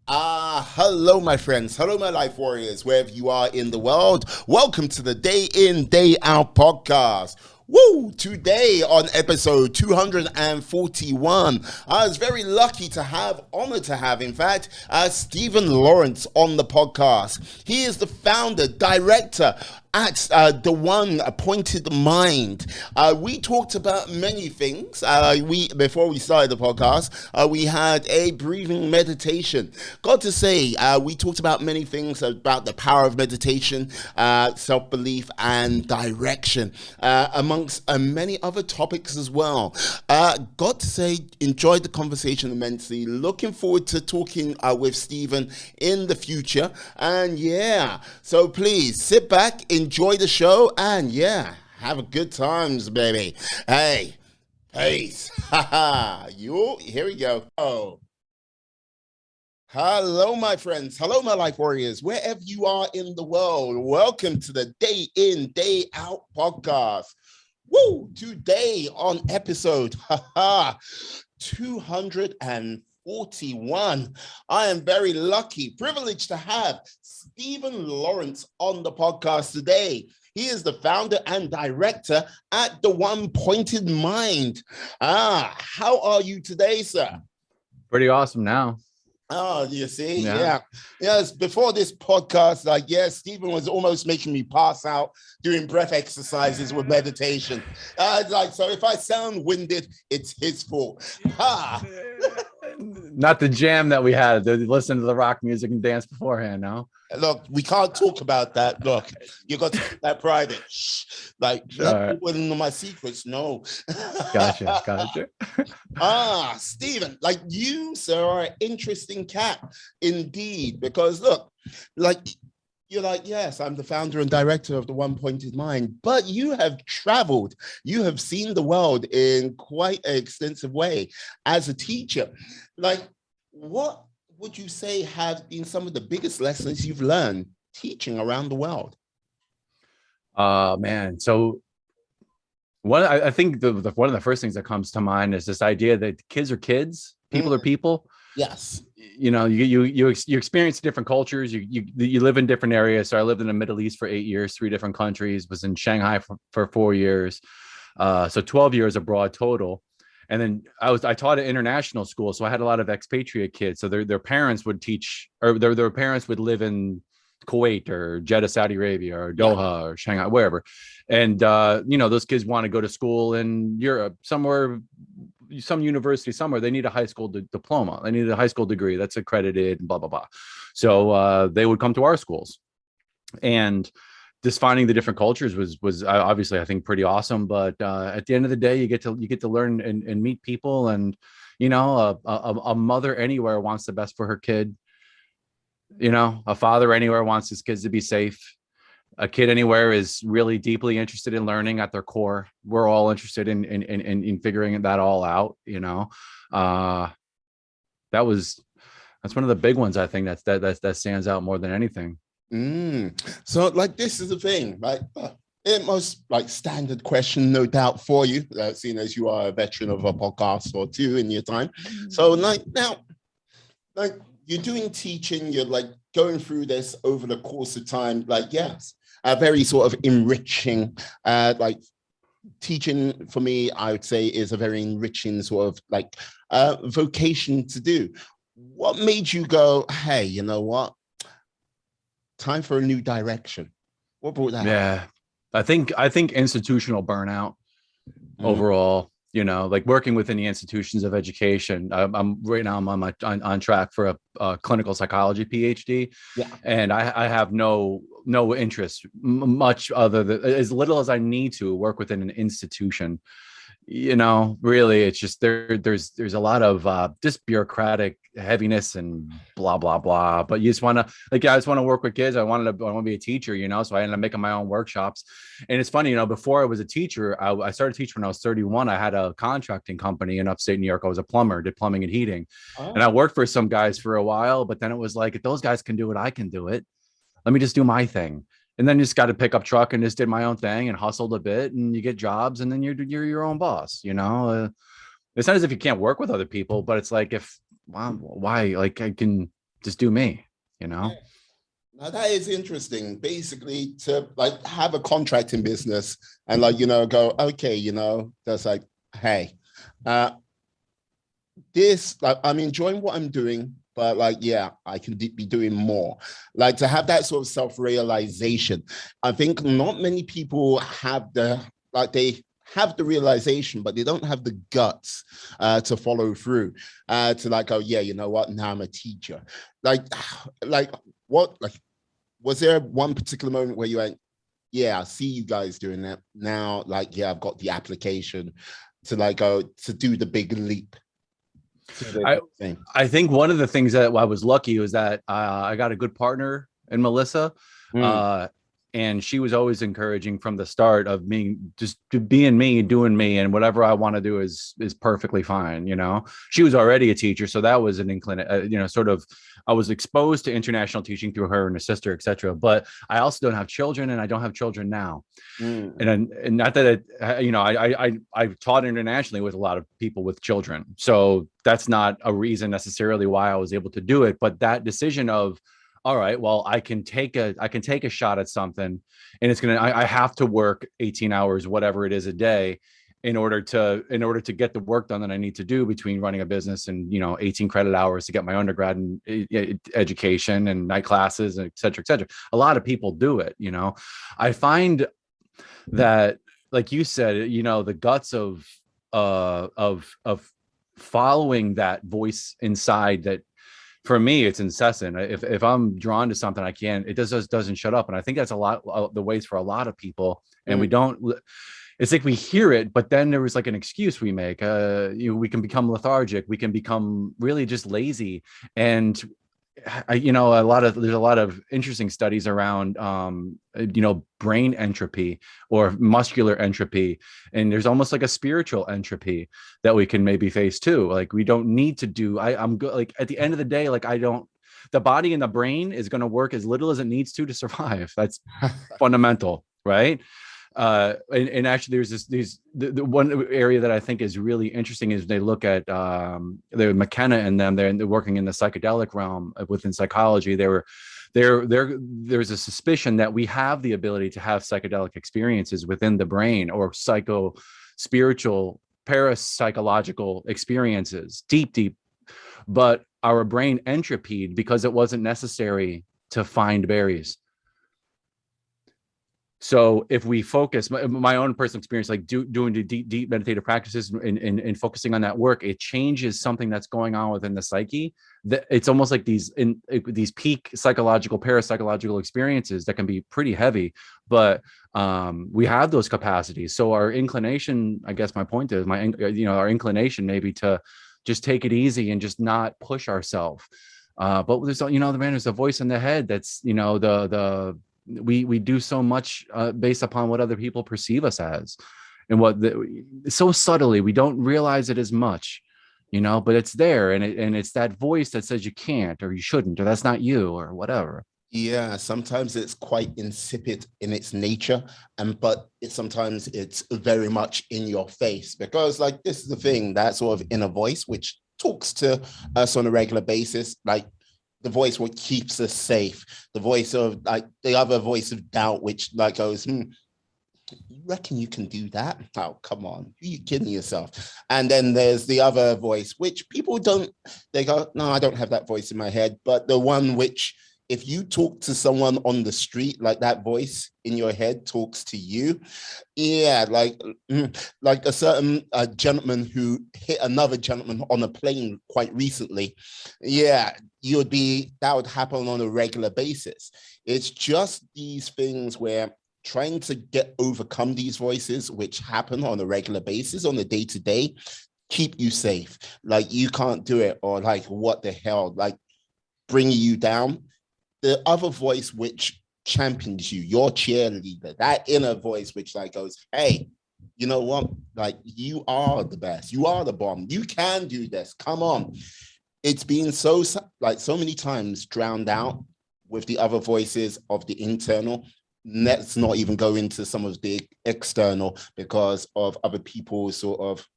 Hello, my friends. Hello, my life warriors, wherever you are in the world. Welcome to the Day In, Day Out podcast. Woo! Today on episode 241, I was very lucky to have, honored to have, in fact, Stephen Lawrence on the podcast. He is the founder, director, at the one appointed mind. We talked about many things. We Before we started the podcast, we had a breathing meditation. Got to say, we talked about many things about the power of meditation, self-belief, and direction, amongst many other topics as well. Got to say, enjoyed the conversation immensely. Looking forward to talking with Stephen in the future. And yeah, so please sit back, enjoy the show, and yeah, have a good times, baby. Hey, peace. Here we go. Oh. Hello, my friends. Hello, my life warriors. Wherever you are in the world, welcome to the Day In, Day Out podcast. Woo! Today on episode 241, I am very lucky, privileged to have Stephen Lawrence on the podcast today. He is the founder and director at The One Pointed Mind. How are you today, sir? Pretty awesome now. Oh, you see, yeah. Yes, before this podcast, Stephen was almost making me pass out doing breath exercises with meditation. So if I sound winded, it's his fault. Not the jam that we had. Listen to the rock music and dance beforehand, no? Look, we can't talk about that. Look, you got to keep that private. Let people know my secrets. No. Gotcha. Stephen, you, sir, are an interesting cat indeed. Because look, you're yes, I'm the founder and director of The One Pointed Mind, but you have traveled, you have seen the world in quite an extensive way as a teacher. What would you say have been some of the biggest lessons you've learned teaching around the world? Man. So I think one of the first things that comes to mind is this idea that kids are kids, people are people. Yes. You experience different cultures. You live in different areas. So I lived in the Middle East for 8 years, 3 different countries, was in Shanghai for 4 years. So 12 years abroad total. And then I taught at international school. So I had a lot of expatriate kids. So their parents would teach, or their parents would live in Kuwait or Jeddah, Saudi Arabia, or Doha or Shanghai, wherever. And, those kids want to go to school in Europe, somewhere, some university somewhere. They need a high school diploma. They need a high school degree that's accredited and blah, blah, blah. So they would come to our schools. And just finding the different cultures was obviously, I think, pretty awesome. But at the end of the day, you get to learn and meet people. And, a mother anywhere wants the best for her kid. A father anywhere wants his kids to be safe. A kid anywhere is really deeply interested in learning at their core. We're all interested in figuring that all out. That's one of the big ones, I think, that stands out more than anything. So this is the thing, it most standard question, no doubt, for you, seeing as you are a veteran of a podcast or two in your time. So now, you're doing teaching, you're going through this over the course of time, yes, a very sort of enriching, teaching for me, I would say, is a very enriching sort of vocation to do. What made you go, hey, you know what? Time for a new direction? What brought that? Yeah, I think institutional burnout overall. Working within the institutions of education. I'm on track for a clinical psychology PhD. Yeah, and I have no interest much other than as little as I need to work within an institution. Really, it's just there's a lot of just bureaucratic heaviness and blah blah blah. But you just want to I just want to work with kids. I want to be a teacher, so I ended up making my own workshops. And it's funny, before I was a teacher, I started teaching when I was 31. I had a contracting company in Upstate New York. I was a plumber, did plumbing and heating. And I worked for some guys for a while, but then it was if those guys can do it, I can do it. Let me just do my thing. And then just got to pick up truck and just did my own thing and hustled a bit, and you get jobs, and then you're your own boss. It's not as if you can't work with other people, but it's why? I can just do me, you know? Now that is interesting. Basically, to like have a contracting business and like, go, okay, that's like, hey, uh, this, like, I'm enjoying what I'm doing, but like, yeah, I can be doing more. Like to have that sort of self-realization. I think not many people have they have the realization, but they don't have the guts to follow through, to like, oh yeah, you know what? Now I'm a teacher. Like, like what, like, was there one particular moment where you went, yeah, I see you guys doing that now. Like, yeah, I've got the application to like go to do the big leap. I think one of the things that I was lucky was that I got a good partner in Melissa. And she was always encouraging from the start of being just being me, doing me, and whatever I want to do is perfectly fine. She was already a teacher, so that was an inclination. Sort of, I was exposed to international teaching through her and her sister, etc. But I also don't have children, and I don't have children now. And not that I taught internationally with a lot of people with children, so that's not a reason necessarily why I was able to do it. But that decision of, all right, well, I can take a shot at something, and I have to work 18 hours, whatever it is a day, in order to get the work done that I need to do between running a business and 18 credit hours to get my undergrad and education and night classes, et cetera, et cetera. A lot of people do it. I find that, like you said, the guts of following that voice inside that. For me, it's incessant. If I'm drawn to something, it just doesn't shut up. And I think that's a lot of the ways for a lot of people. And it's like we hear it, but then there was like an excuse we make. We can become lethargic. We can become really just lazy. And there's a lot of interesting studies around brain entropy or muscular entropy, and there's almost like a spiritual entropy that we can maybe face too. Like we don't need to do. I'm good. Like at the end of the day, like the body and the brain is going to work as little as it needs to survive. That's fundamental, right? And actually there's the one area that I think is really interesting is they look at the McKenna and them, they're working in the psychedelic realm within psychology. There's a suspicion that we have the ability to have psychedelic experiences within the brain, or spiritual parapsychological experiences, deep, but our brain entropied because it wasn't necessary to find berries. So if we focus, my own personal experience, like doing the deep meditative practices and focusing on that work, it changes something that's going on within the psyche. That it's almost like these peak psychological, parapsychological experiences that can be pretty heavy, but we have those capacities. So our inclination, I guess my point is our inclination maybe to just take it easy and just not push ourselves. But there's there's a voice in the head that's we do so much based upon what other people perceive us as, and so subtly we don't realize it as much, but it's there, and it's that voice that says you can't, or you shouldn't, or that's not you, or whatever. Yeah, sometimes it's quite insipid in its nature, but sometimes it's very much in your face, because like this is the thing, that sort of inner voice which talks to us on a regular basis, like the voice what keeps us safe, the voice of like the other voice of doubt, which like goes, you reckon you can do that? Oh, come on, are you kidding yourself? And then there's the other voice, which people don't, they go, no, I don't have that voice in my head. But the one which, if you talk to someone on the street, like that voice in your head talks to you. Yeah, like a certain gentleman who hit another gentleman on a plane quite recently. Yeah, that would happen on a regular basis. It's just these things where trying to overcome these voices, which happen on a regular basis, on a day-to-day, keep you safe. Like you can't do it, or like, what the hell, like bringing you down. The other voice which champions you, your cheerleader, that inner voice which like goes, hey, you know what? Like you are the best. You are the bomb. You can do this. Come on. It's been so many times drowned out with the other voices of the internal. Let's not even go into some of the external because of other people's sort of,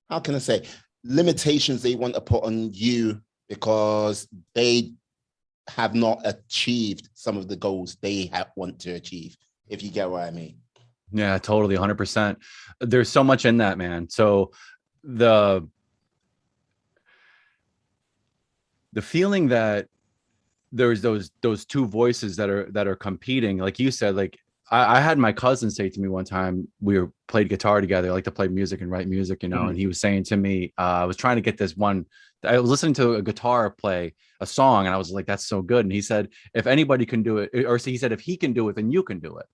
how can I say, limitations they want to put on you because they have not achieved some of the goals they want to achieve, if you get what I mean. Yeah, totally, 100%. There's so much in that, man. So the feeling that there's those two voices that are competing, like you said, like I had my cousin say to me one time, played guitar together, I like to play music and write music, and he was saying to me, I was trying to get this one, I was listening to a guitar play a song, and I was like, that's so good. And he said, if anybody can do it, or he said, if he can do it, then you can do it.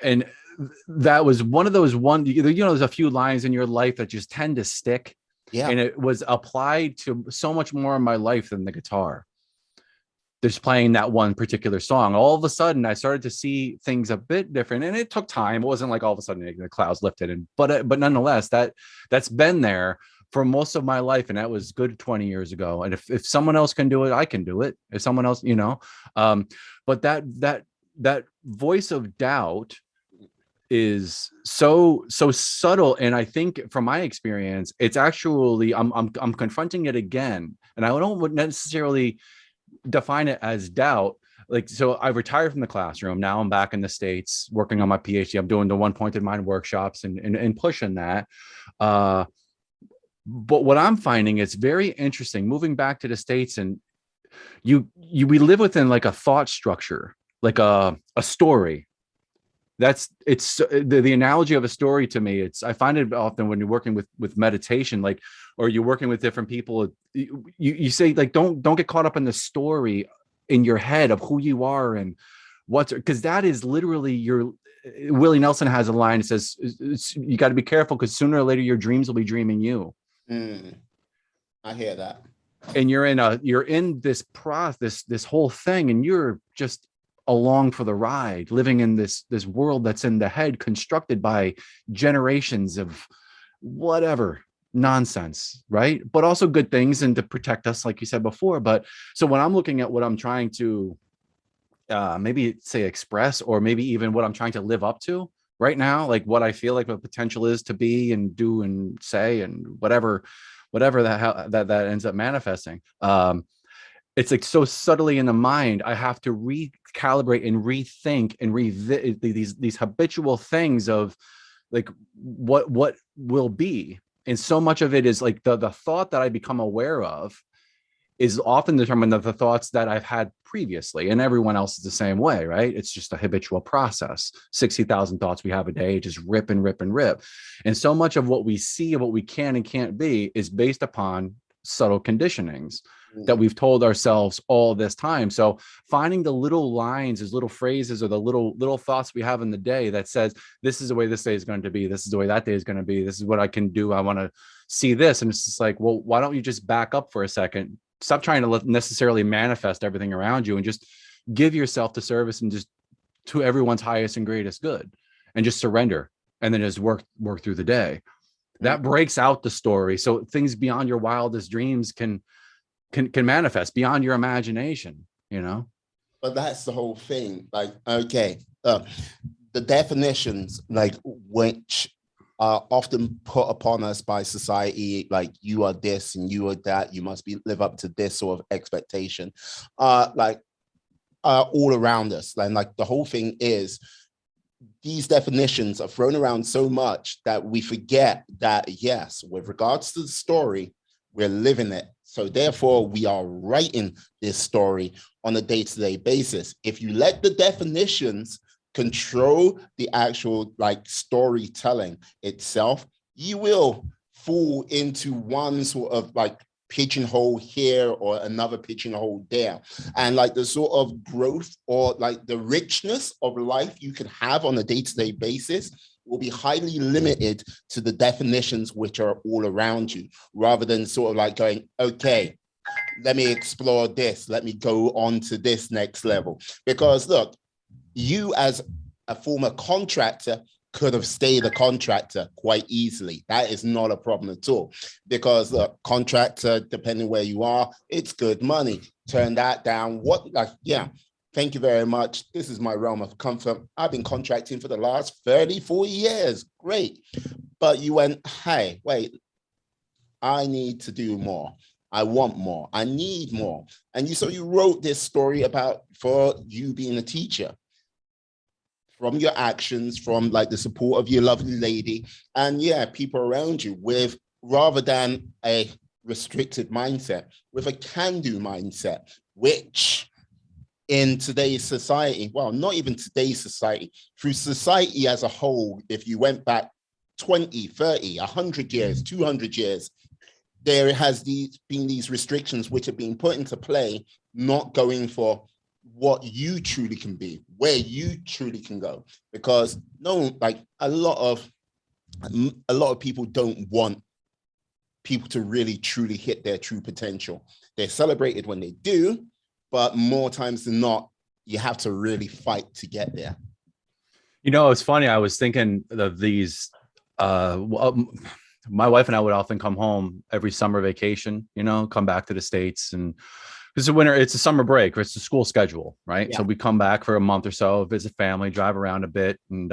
And that was one of those there's a few lines in your life that just tend to stick. Yeah. And it was applied to so much more in my life than the guitar. Just playing that one particular song, all of a sudden I started to see things a bit different, and it took time. It wasn't like all of a sudden the clouds lifted, but nonetheless, that's been there for most of my life, and that was good 20 years ago. And if someone else can do it, I can do it. If someone else, but that voice of doubt is so subtle, and I think from my experience, it's actually I'm confronting it again, and I don't necessarily define it as doubt. Like, so I retired from the classroom. Now I'm back in the States working on my PhD. I'm doing the One Pointed Mind workshops and pushing that. But what I'm finding is very interesting. Moving back to the States, and we live within like a thought structure, like a story. It's the analogy of a story to me. I find it often when you're working with meditation, like, or you're working with different people, you say, like, don't get caught up in the story in your head of who you are and because that is literally Willie Nelson has a line that says, you got to be careful because sooner or later your dreams will be dreaming you. I hear that. And you're in this process, this whole thing, and you're just along for the ride, living in this world that's in the head, constructed by generations of whatever nonsense, right? But also good things, and to protect us, like you said before. But so when I'm looking at what I'm trying to maybe say express, or maybe even what I'm trying to live up to right now, like what I feel like my potential is to be and do and say and whatever that ends up manifesting, it's like so subtly in the mind. I have to recalibrate and rethink and these habitual things of like what will be. And so much of it is like the thought that I become aware of is often determined of the thoughts that I've had previously, and everyone else is the same way, right? It's just a habitual process. 60,000 thoughts we have a day, just rip and rip and rip. And so much of what we see, of what we can and can't be, is based upon subtle conditionings that we've told ourselves all this time. So finding the little lines, as little phrases, or the little thoughts we have in the day that says, this is the way this day is going to be, this is the way that day is going to be, this is what I can do, I want to see this. And it's just like, well, why don't you just back up for a second? Stop trying to necessarily manifest everything around you, and just give yourself to service and just to everyone's highest and greatest good, and just surrender, and then just work through the day. That breaks out the story, so things beyond your wildest dreams can manifest beyond your imagination, But that's the whole thing. Like, okay, the definitions, like, which are often put upon us by society, like, you are this and you are that, you must live up to this sort of expectation, like, all around us. And like, the whole thing is, these definitions are thrown around so much that we forget that, yes, with regards to the story, we're living it. So therefore, we are writing this story on a day-to-day basis. If you let the definitions control the actual, like, storytelling itself, you will fall into one sort of like pigeonhole here or another pigeonhole there. And like the sort of growth or like the richness of life you can have on a day-to-day basis will be highly limited to the definitions which are all around you, rather than sort of like going, okay, let me explore this, let me go on to this next level. Because look, you as a former contractor could have stayed a contractor quite easily. That is not a problem at all. Because look, contractor, depending where you are, it's good money. Turn that down. Thank you very much. This is my realm of comfort. I've been contracting for the last 34 years. Great. But you went, hey, wait, I need to do more. I want more. I need more. And you wrote this story about for you being a teacher, from your actions, from like the support of your lovely lady, and yeah, people around you, with rather than a restricted mindset, with a can-do mindset, which in today's society, well, not even today's society, through society as a whole, if you went back 20, 30, 100 years, 200 years, there has been these restrictions which have been put into play, not going for what you truly can be, where you truly can go. Because no, like a lot of people don't want people to really truly hit their true potential. They're celebrated when they do, but more times than not, you have to really fight to get there. You know, it's funny. I was thinking of these. My wife and I would often come home every summer vacation, you know, come back to the States, and it's a winter, it's a summer break, or it's a school schedule, right? Yeah. So we come back for a month or so, visit family, drive around a bit. And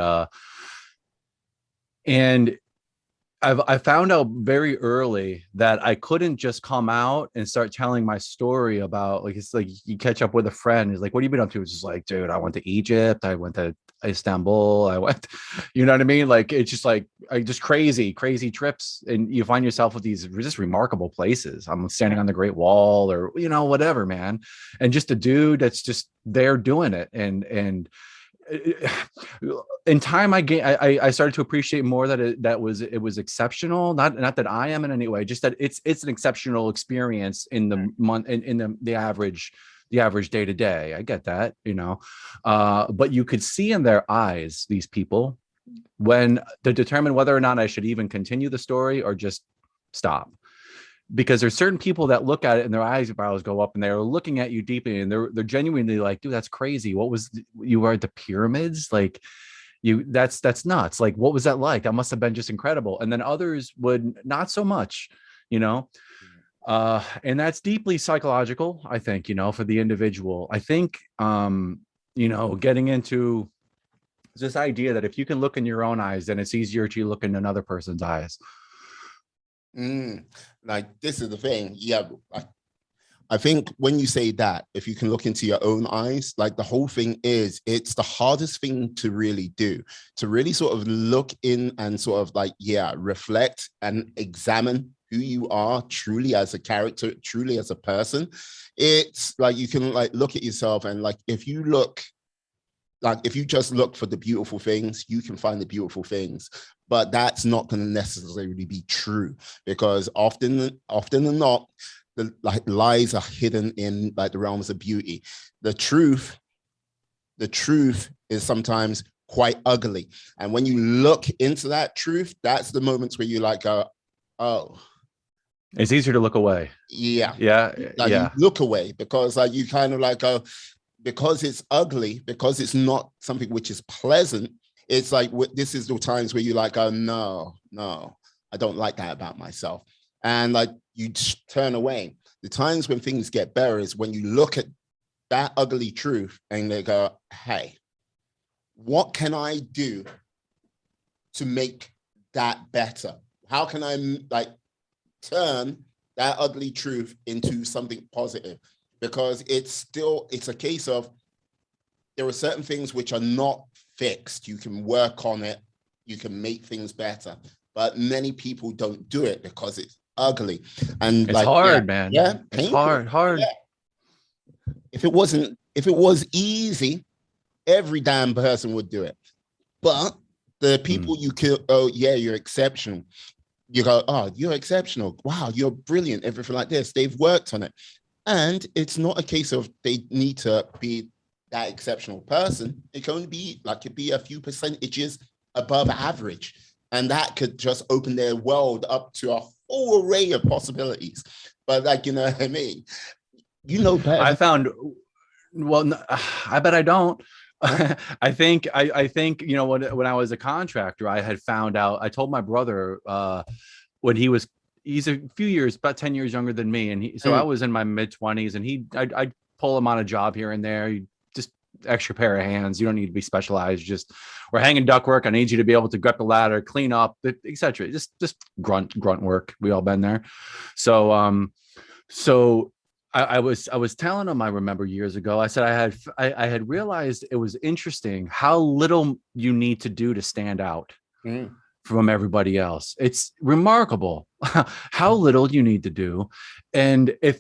I found out very early that I couldn't just come out and start telling my story about, like, it's like you catch up with a friend. He's like, what have you been up to? It's just like, dude, I went to Egypt. I went to Istanbul. I went, you know what I mean? Like, it's just like, just crazy trips. And you find yourself with these just remarkable places. I'm standing on the Great Wall, or, you know, whatever, man. And just a dude that's just there doing it. And in time, I started to appreciate more that it was exceptional. Not that I am in any way, just that it's an exceptional experience in the month, in the average day to day. I get that, you know, but you could see in their eyes, these people, when to determine whether or not I should even continue the story or just stop. Because there's certain people that look at it and their eyebrows go up, and they're looking at you deeply, and they're genuinely like, dude, that's crazy. You were at the pyramids? Like, that's nuts. Like, what was that like? That must have been just incredible. And then others would not so much, you know, and that's deeply psychological, I think, you know, for the individual. I think, you know, getting into this idea that if you can look in your own eyes, then it's easier to look in another person's eyes. Like, this is the thing. Yeah, I think when you say that, if you can look into your own eyes, like, the whole thing is, it's the hardest thing to really do, to really sort of look in and sort of like, yeah, reflect and examine who you are truly as a character, truly as a person. It's like, you can like look at yourself, and like, if you just look for the beautiful things, you can find the beautiful things. But that's not going to necessarily be true, because often than not, the like lies are hidden in like the realms of beauty. The truth is sometimes quite ugly. And when you look into that truth, that's the moments where you like go, oh. It's easier to look away. Yeah. Like, you look away, because like you kind of like go, because it's ugly, because it's not something which is pleasant. It's like, this is the times where you like go, no, I don't like that about myself. And like, you turn away. The times when things get better is when you look at that ugly truth and they go, hey, what can I do to make that better? How can I like turn that ugly truth into something positive? Because it's a case of, there are certain things which are not fixed. You can work on it, you can make things better, but many people don't do it because it's ugly. And it's hard, man. Yeah, it's hard. Yeah. If it was easy, every damn person would do it. But the people you kill, oh yeah, you're exceptional. You go, oh, you're exceptional. Wow, you're brilliant. Everything like this. They've worked on it. And it's not a case of they need to be that exceptional person. It can only be like, it be a few percentages above average. And that could just open their world up to a whole array of possibilities. But like, you know what I mean? You know better. I found, well, I bet I don't. I think, you know, when I was a contractor, I had found out, I told my brother when he's a few years, about 10 years younger than me. And so I was in my mid 20s, and I'd pull him on a job here and there. Just extra pair of hands. You don't need to be specialized. Just, we're hanging ductwork. I need you to be able to grip the ladder, clean up, etc. Just grunt work. We all been there. So, So I was telling him, I remember years ago, I said I had realized it was interesting how little you need to do to stand out from everybody else. It's remarkable how little you need to do. And if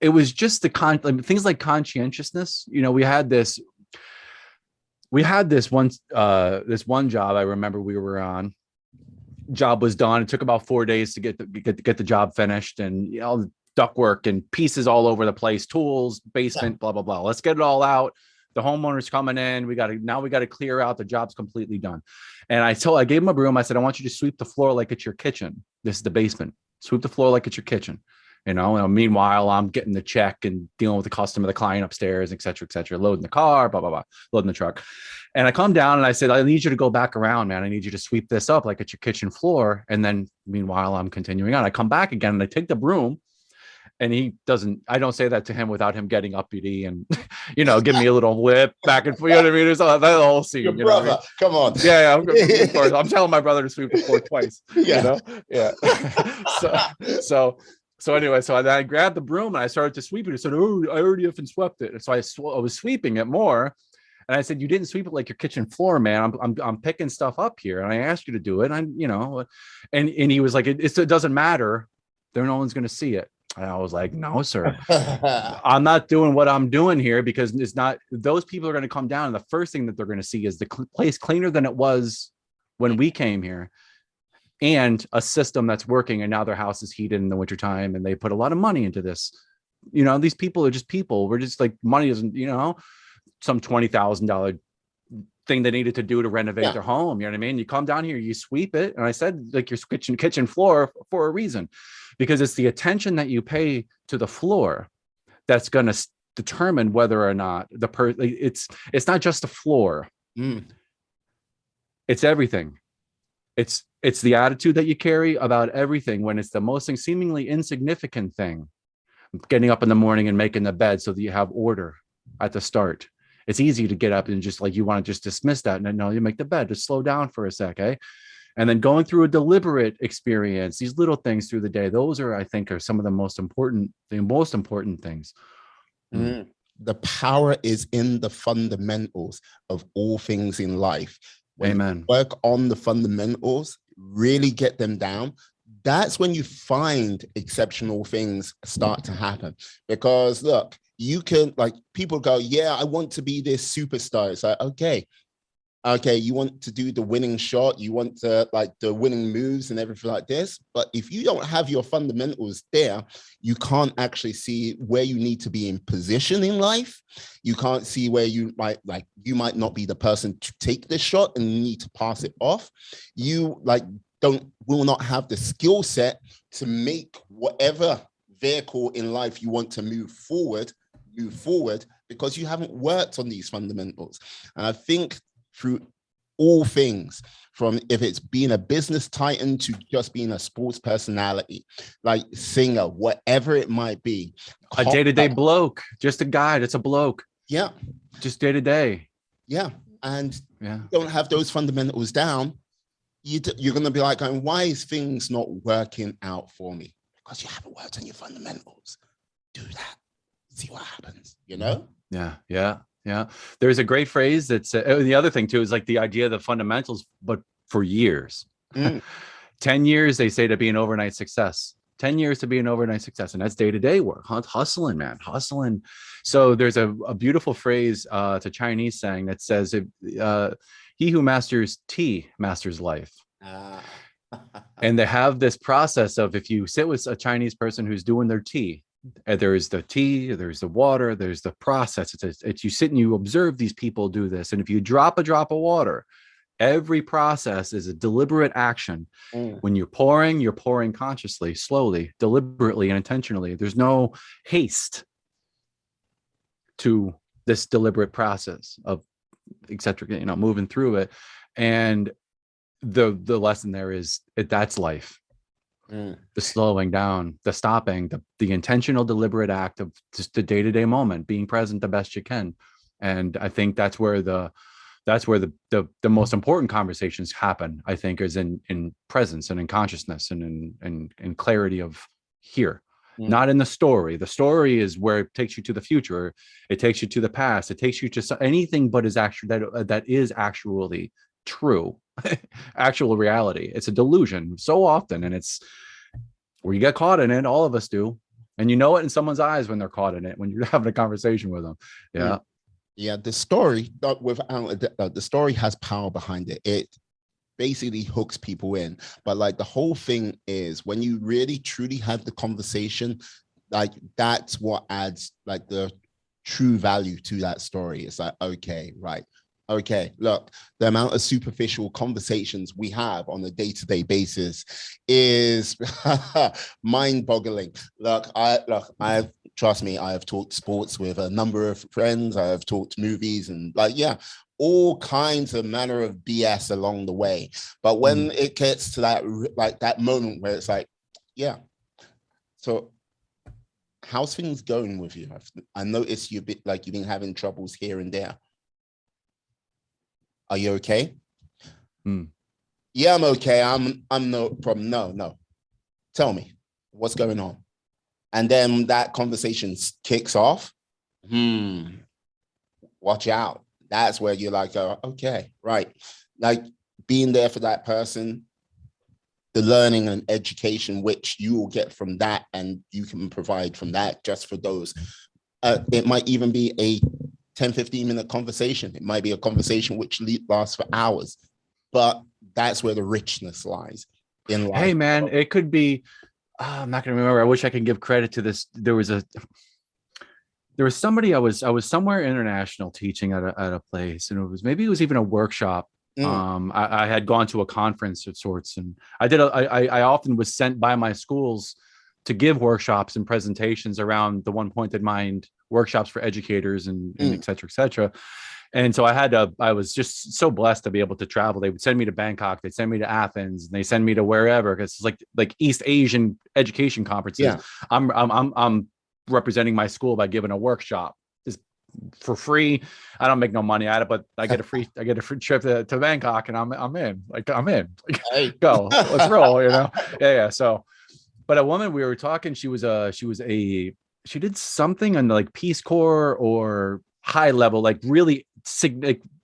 it was just things like conscientiousness, we had this this one job I remember we were on. Job was done. It took about 4 days to get the job finished, and ductwork and pieces all over the place, tools, basement, blah blah blah. Let's get it all out. The homeowner's coming in. We got to clear out. The job's completely done. And I gave him a broom. I said, I want you to sweep the floor like it's your kitchen. This is the basement. Sweep the floor like it's your kitchen. And meanwhile, I'm getting the check and dealing with the customer, the client upstairs, et cetera, loading the car, blah, blah, blah, loading the truck. And I come down and I said, I need you to go back around, man. I need you to sweep this up like it's your kitchen floor. And then meanwhile, I'm continuing on. I come back again and I take the broom, and I don't say that to him without him getting uppity and, give me a little whip back and forth. You know what I mean? There's that whole scene. Your brother, come on. Yeah. I'm telling my brother to sweep the floor twice. Yeah. Yeah. So anyway, I grabbed the broom and I started to sweep it. I said, "Oh, I already up and swept it." And so I was sweeping it more, and I said, "You didn't sweep it like your kitchen floor, man. I'm picking stuff up here, and I asked you to do it." And he was like, "It doesn't matter. No one's going to see it." And I was like, "No, sir, I'm not doing what I'm doing here, because it's not. Those people are going to come down, and the first thing that they're going to see is the place cleaner than it was when we came here, and a system that's working, and now their house is heated in the wintertime, and they put a lot of money into this. These people are just people. We're just like, money isn't, some $20,000 thing they needed to do to renovate their home. You know what I mean? You come down here, you sweep it. And I said, like, your kitchen floor for a reason, because it's the attention that you pay to the floor that's going to determine whether or not it's not just the floor. It's everything. It's the attitude that you carry about everything. When it's the most seemingly insignificant thing, getting up in the morning and making the bed so that you have order at the start. It's easy to get up and just like, you want to just dismiss that. And then, no, you make the bed, just slow down for a sec. And then going through a deliberate experience, these little things through the day, those are some of the most important things. The power is in the fundamentals of all things in life. When Amen. you work on the fundamentals, really get them down, that's when you find exceptional things start to happen. Because look, you can, like, people go, yeah, I want to be this superstar. It's like, okay, you want to do the winning shot, you want to like the winning moves and everything like this. But if you don't have your fundamentals there, you can't actually see where you need to be in position in life. You can't see where you might not be the person to take this shot and you need to pass it off. You will not have the skill set to make whatever vehicle in life you want to move forward, because you haven't worked on these fundamentals. And I think through all things, from if it's being a business titan to just being a sports personality, like singer, whatever it might be. A day-to-day bloke, just a guy that's a bloke. Yeah. Just day-to-day. Yeah. And you don't have those fundamentals down, you're going to be like, why is things not working out for me? Because you haven't worked on your fundamentals. Do that. See what happens, Yeah. There's a great phrase that's the other thing too is like the idea of the fundamentals, but for years. 10 years, they say, to be an overnight success. 10 years to be an overnight success. And that's day-to-day work, hustling, man, hustling. So there's a beautiful phrase, it's a Chinese saying that says, he who masters tea masters life. And they have this process of, if you sit with a Chinese person who's doing their tea, there's the tea, there's the water, there's the process. It's you sit and you observe these people do this. And if you drop a drop of water, every process is a deliberate action. When you're pouring consciously, slowly, deliberately, and intentionally. There's no haste to this deliberate process of etc. Moving through it. And the lesson there is that's life. The slowing down, the stopping, the intentional, deliberate act of just the day-to-day moment, being present the best you can. And I think that's where the most important conversations happen, is in presence and in consciousness and in clarity of here. not in the story. The story is where it takes you to the future. It takes you to the past. It takes you to anything but is actually that is actually true, actual reality. It's a delusion so often, and it's where you get caught in it. All of us do, and you know it in someone's eyes when they're caught in it when you're having a conversation with them. Yeah. Yeah, the story the story has power behind it. It basically hooks people in. But like the whole thing is when you really truly have the conversation, like that's what adds like the true value to that story. It's like, okay, right. Okay, look, the amount of superficial conversations we have on a day-to-day basis is mind-boggling. I've trust me, I have talked sports with a number of friends. I have talked movies and all kinds of manner of BS along the way. But when it gets to that moment where it's like, yeah, so how's things going with you? I noticed you've been having troubles here and there. Are you okay? Yeah, I'm okay. I'm no problem. No. Tell me, what's going on? And then that conversation kicks off. Watch out. That's where you're like, okay, right. Like being there for that person, the learning and education which you will get from that and you can provide from that just for those. It might even be a 10, 15-minute conversation. It might be a conversation which lasts for hours, but that's where the richness lies in life. Hey man, it could be, I'm not going to remember. I wish I could give credit to this. There was somebody I was somewhere international teaching at a place, and it was even a workshop. I had gone to a conference of sorts, and I often was sent by my schools to give workshops and presentations around the one pointed mind workshops for educators and et cetera. And so I was just so blessed to be able to travel. They would send me to Bangkok, they'd send me to Athens, and they send me to wherever, because it's like East Asian education conferences. Yeah. I'm representing my school by giving a workshop just for free. I don't make no money at it, but I get a free trip to Bangkok, and I'm in. Hey. Go, let's roll, Yeah. So, but a woman we were talking, she did something on like Peace Corps or high level, like really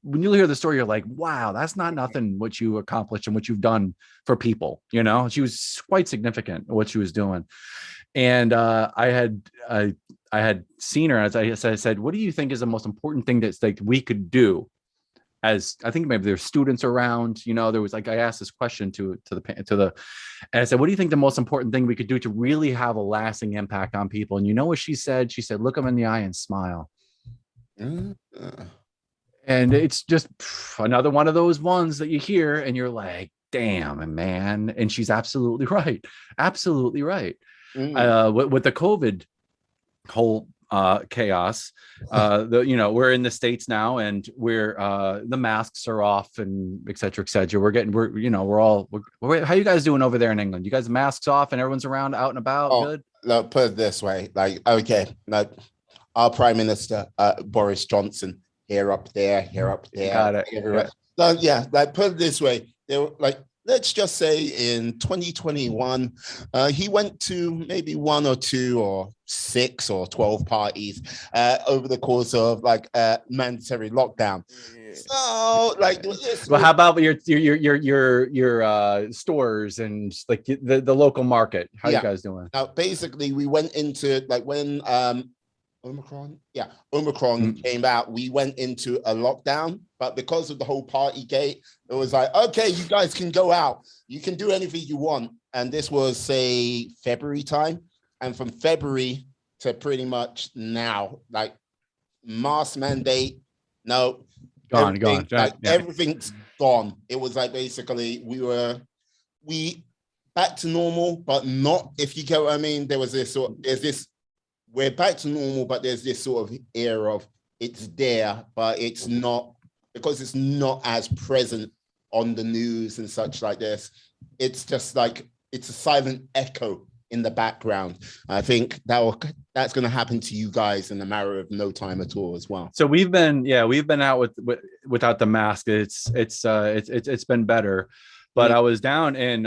when you hear the story, you're like, wow, that's not nothing what you accomplished and what you've done for people. She was quite significant what she was doing. And I had seen her, as I said, what do you think is the most important thing that's like we could do? As I think maybe there's students around, there was I asked this question to the, and I said, what do you think the most important thing we could do to really have a lasting impact on people? And you know what she said? She said, look them in the eye and smile. And it's just another one of those ones that you hear and you're like, damn, man. And she's absolutely right. Absolutely right. With the COVID whole chaos, we're in the States now, and we're the masks are off and et cetera. How you guys doing over there in England? You guys masks off and everyone's around out and about? Good. Look, put it this way, our Prime Minister Boris Johnson, here up there. Got it. Everywhere. Put it this way, they were let's just say in 2021, he went to maybe 1 or 2 or 6 or 12 parties over the course of mandatory lockdown. So well, how about your stores and the local market? How you guys doing? Now, basically, we went into when Omicron came out, we went into a lockdown, but because of the whole party gate, it was okay, you guys can go out, you can do anything you want. And this was say February time, and from February to pretty much now, mask mandate, no, gone. Everything's gone. It was basically we back to normal, but not, if you get what I mean. We're back to normal, but there's this sort of air of it's there, but it's not, because it's not as present on the news and such like this. It's just it's a silent echo in the background. I think that's going to happen to you guys in a matter of no time at all as well. So we've been out without the mask. It's been better, but I was down in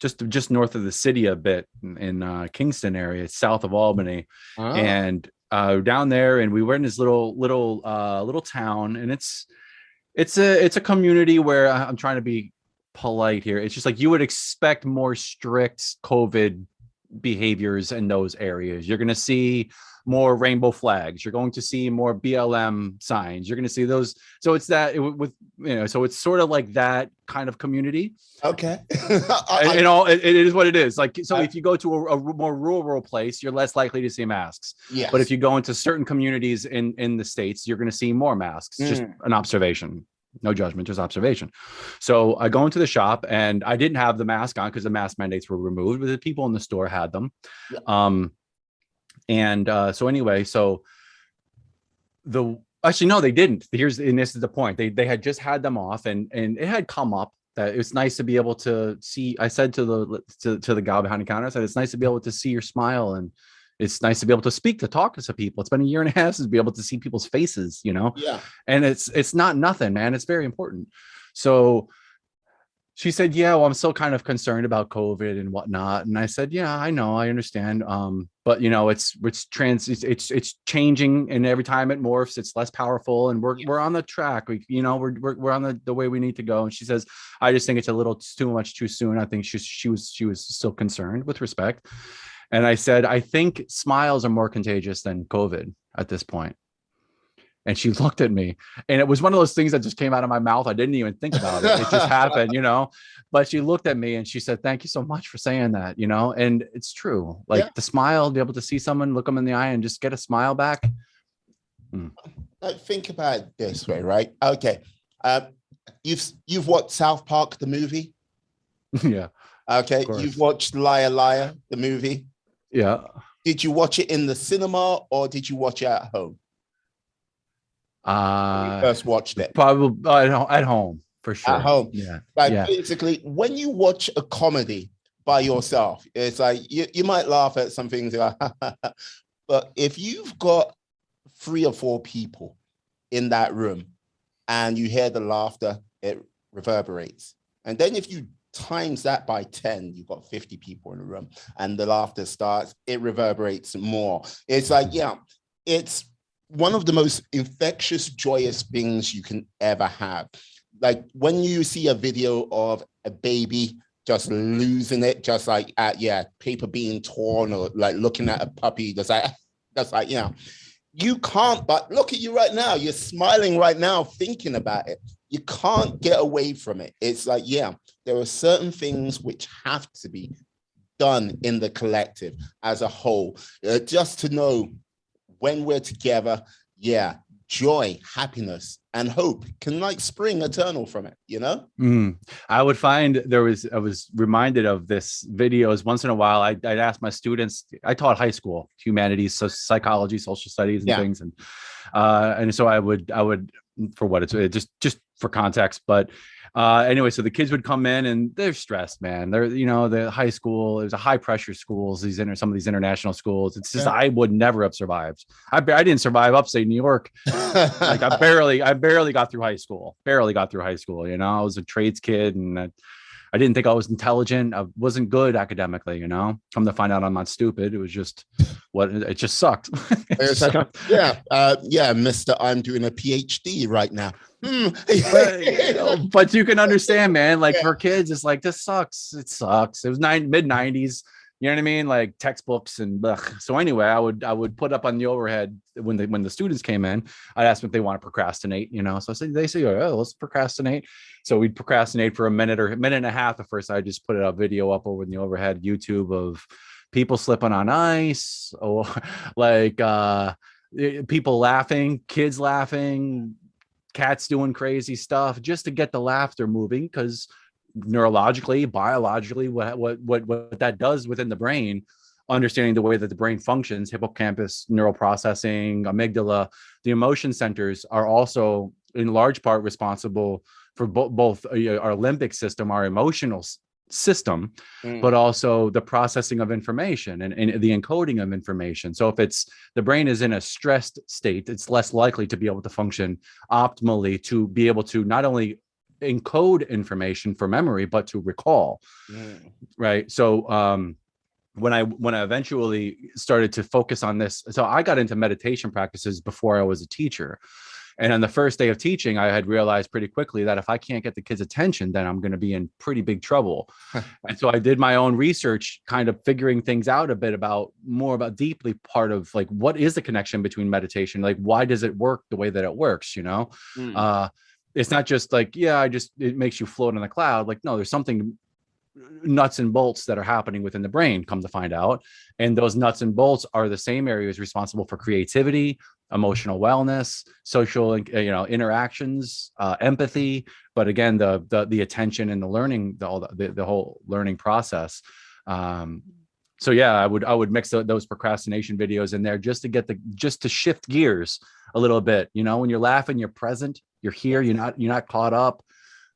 just north of the city a bit in Kingston area, south of Albany. And down there, and we were in this little town, and it's a community where I'm trying to be polite here. It's just like you would expect more strict COVID behaviors in those areas. You're going to see more rainbow flags. You're going to see more BLM signs. You're going to see those. So it's that with, so it's sort of like that kind of community. Okay. It is what it is. Like, so if you go to a more rural place, you're less likely to see masks. Yes. But if you go into certain communities in the States, you're going to see more masks. Just an observation. No judgment, just observation. So I go into the shop, and I didn't have the mask on because the mask mandates were removed, but the people in the store had them. Yeah. So anyway, actually, no, they didn't. This is the point. They had just had them off, and it had come up that it was nice to be able to see. I said to the gal behind the counter, I said, it's nice to be able to see your smile, and it's nice to be able to talk to some people. It's been a year and a half since be able to see people's faces, Yeah. And it's not nothing, man. It's very important. So she said, yeah, well, I'm still kind of concerned about COVID and whatnot. And I said, yeah, I know, I understand. But it's changing, and every time it morphs, it's less powerful, and we're on the track. We're on the way we need to go. And she says, I just think it's a little too soon. I think she was still concerned, with respect. And I said, I think smiles are more contagious than COVID at this point. And she looked at me, and it was one of those things that just came out of my mouth. I didn't even think about it. It just happened, but she looked at me and she said, thank you so much for saying that, and it's true. Like the smile, be able to see someone, look them in the eye and just get a smile back. Think about it this way, right? Okay. You've watched South Park, the movie? Yeah. Okay. You've watched Liar Liar, the movie? Yeah. Did you watch it in the cinema, or did you watch it at home? When you first watched it? Probably at home, for sure. At home. Yeah. Basically, when you watch a comedy by yourself, it's like you might laugh at some things, but if you've got 3 or 4 people in that room and you hear the laughter, it reverberates. And then if you times that by 10, you've got 50 people in the room, and the laughter starts, it reverberates more. It's like, it's one of the most infectious, joyous things you can ever have. Like when you see a video of a baby just losing it, just like paper being torn, or like looking at a puppy, that's like, you can't but look at you right now. You're smiling right now, thinking about it. You can't get away from it. It's like, there are certain things which have to be done in the collective as a whole, just to know when we're together, joy, happiness, and hope can like spring eternal from it, I would find I was reminded of this videos once in a while. I'd ask my students, I taught high school humanities, so psychology, social studies, and things. And so I would, for what it's just for context, but anyway, so the kids would come in and they're stressed, man. They're, the high school, it was a high pressure schools, some of these international schools. It's just, I would never have survived. I didn't survive upstate New York. Like I barely got through high school, I was a trades kid, and I didn't think I was intelligent. I wasn't good academically, come to find out I'm not stupid. It was just it just sucked. Mister, I'm doing a PhD right now. But you can understand, man, like for kids, it's like, this sucks. It sucks. It was mid-90s. You know what I mean? Like textbooks and so anyway, I would put up on the overhead when the students came in. I'd ask them if they want to procrastinate, So they say, oh, let's procrastinate. So we'd procrastinate for a minute or a minute and a half. At first, I just put a video up over in the overhead YouTube of people slipping on ice, or like people laughing, kids laughing, cats doing crazy stuff, just to get the laughter moving, because neurologically, biologically, what that does within the brain, understanding the way that the brain functions, hippocampus, neural processing, amygdala, the emotion centers are also in large part responsible for both our limbic system, our emotional system, but also the processing of information and the encoding of information. So if the brain is in a stressed state, it's less likely to be able to function optimally, to be able to not only encode information for memory, but to recall. Right. So when I eventually started to focus on this, so I got into meditation practices before I was a teacher. And on the first day of teaching, I had realized pretty quickly that if I can't get the kids' attention, then I'm going to be in pretty big trouble. And so I did my own research, kind of figuring things out a bit more about deeply part of like, what is the connection between meditation? Like, why does it work the way that it works? It's not just like, it makes you float on the cloud. Like, no, there's something nuts and bolts that are happening within the brain, come to find out. And those nuts and bolts are the same areas responsible for creativity, emotional wellness, social, interactions, empathy. But again, the attention and the learning, the whole learning process. So yeah, I would mix those procrastination videos in there just to shift gears a little bit. When you're laughing, you're present, you're here, you're not caught up.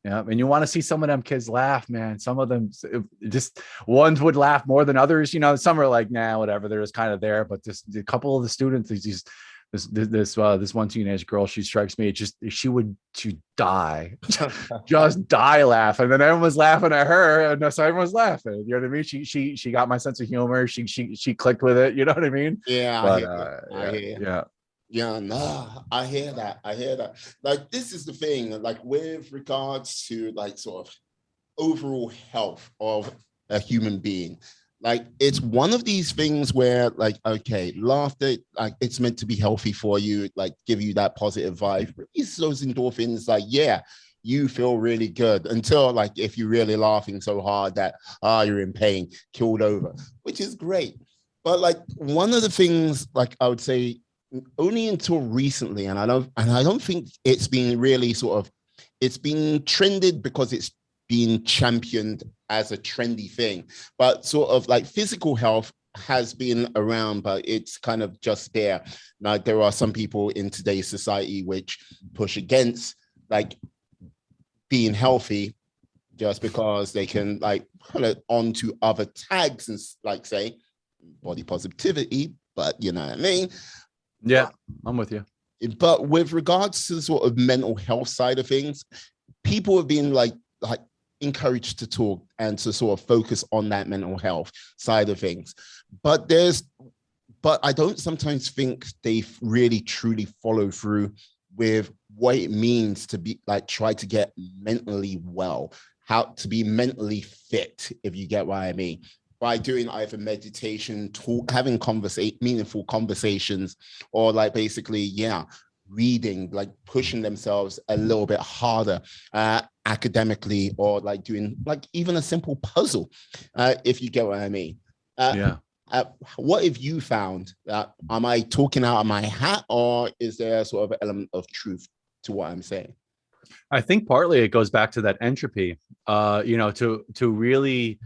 Yeah, and you want to see some of them kids laugh, man. Some of them, just ones would laugh more than others. Some are like, nah, whatever. They're just kind of there. But just a couple of the students, this one teenage girl, she strikes me. She would die, just die laughing. And then everyone was laughing at her, and so everyone was laughing. You know what I mean? She got my sense of humor. She clicked with it. You know what I mean? Yeah, I hear. Yeah. Yeah, no, I hear that. Like, this is the thing, like, with regards to like sort of overall health of a human being, like, it's one of these things where, like, okay, laughter, like, it's meant to be healthy for you, like, give you that positive vibe, release those endorphins, like, yeah, you feel really good until, like, if you're really laughing so hard that you're in pain, killed over, which is great. But like, one of the things, like, I would say, only until recently, and I don't think it's been really it's been trended because it's being championed as a trendy thing, but sort of like physical health has been around, but it's kind of just there. Now, there are some people in today's society which push against like being healthy just because they can like put it onto other tags and like say body positivity, but you know what I mean? Yeah, I'm with you. But with regards to the sort of mental health side of things, people have been like encouraged to talk and to sort of focus on that mental health side of things. But I don't sometimes think they really truly follow through with what it means to be like, try to get mentally well, how to be mentally fit, if you get what I mean, by doing either meditation, having meaningful conversations, or like basically, reading, like pushing themselves a little bit harder academically, or like doing like even a simple puzzle, if you get what I mean. What have you found? Am I talking out of my hat, or is there sort of an element of truth to what I'm saying? I think partly it goes back to that entropy, to really,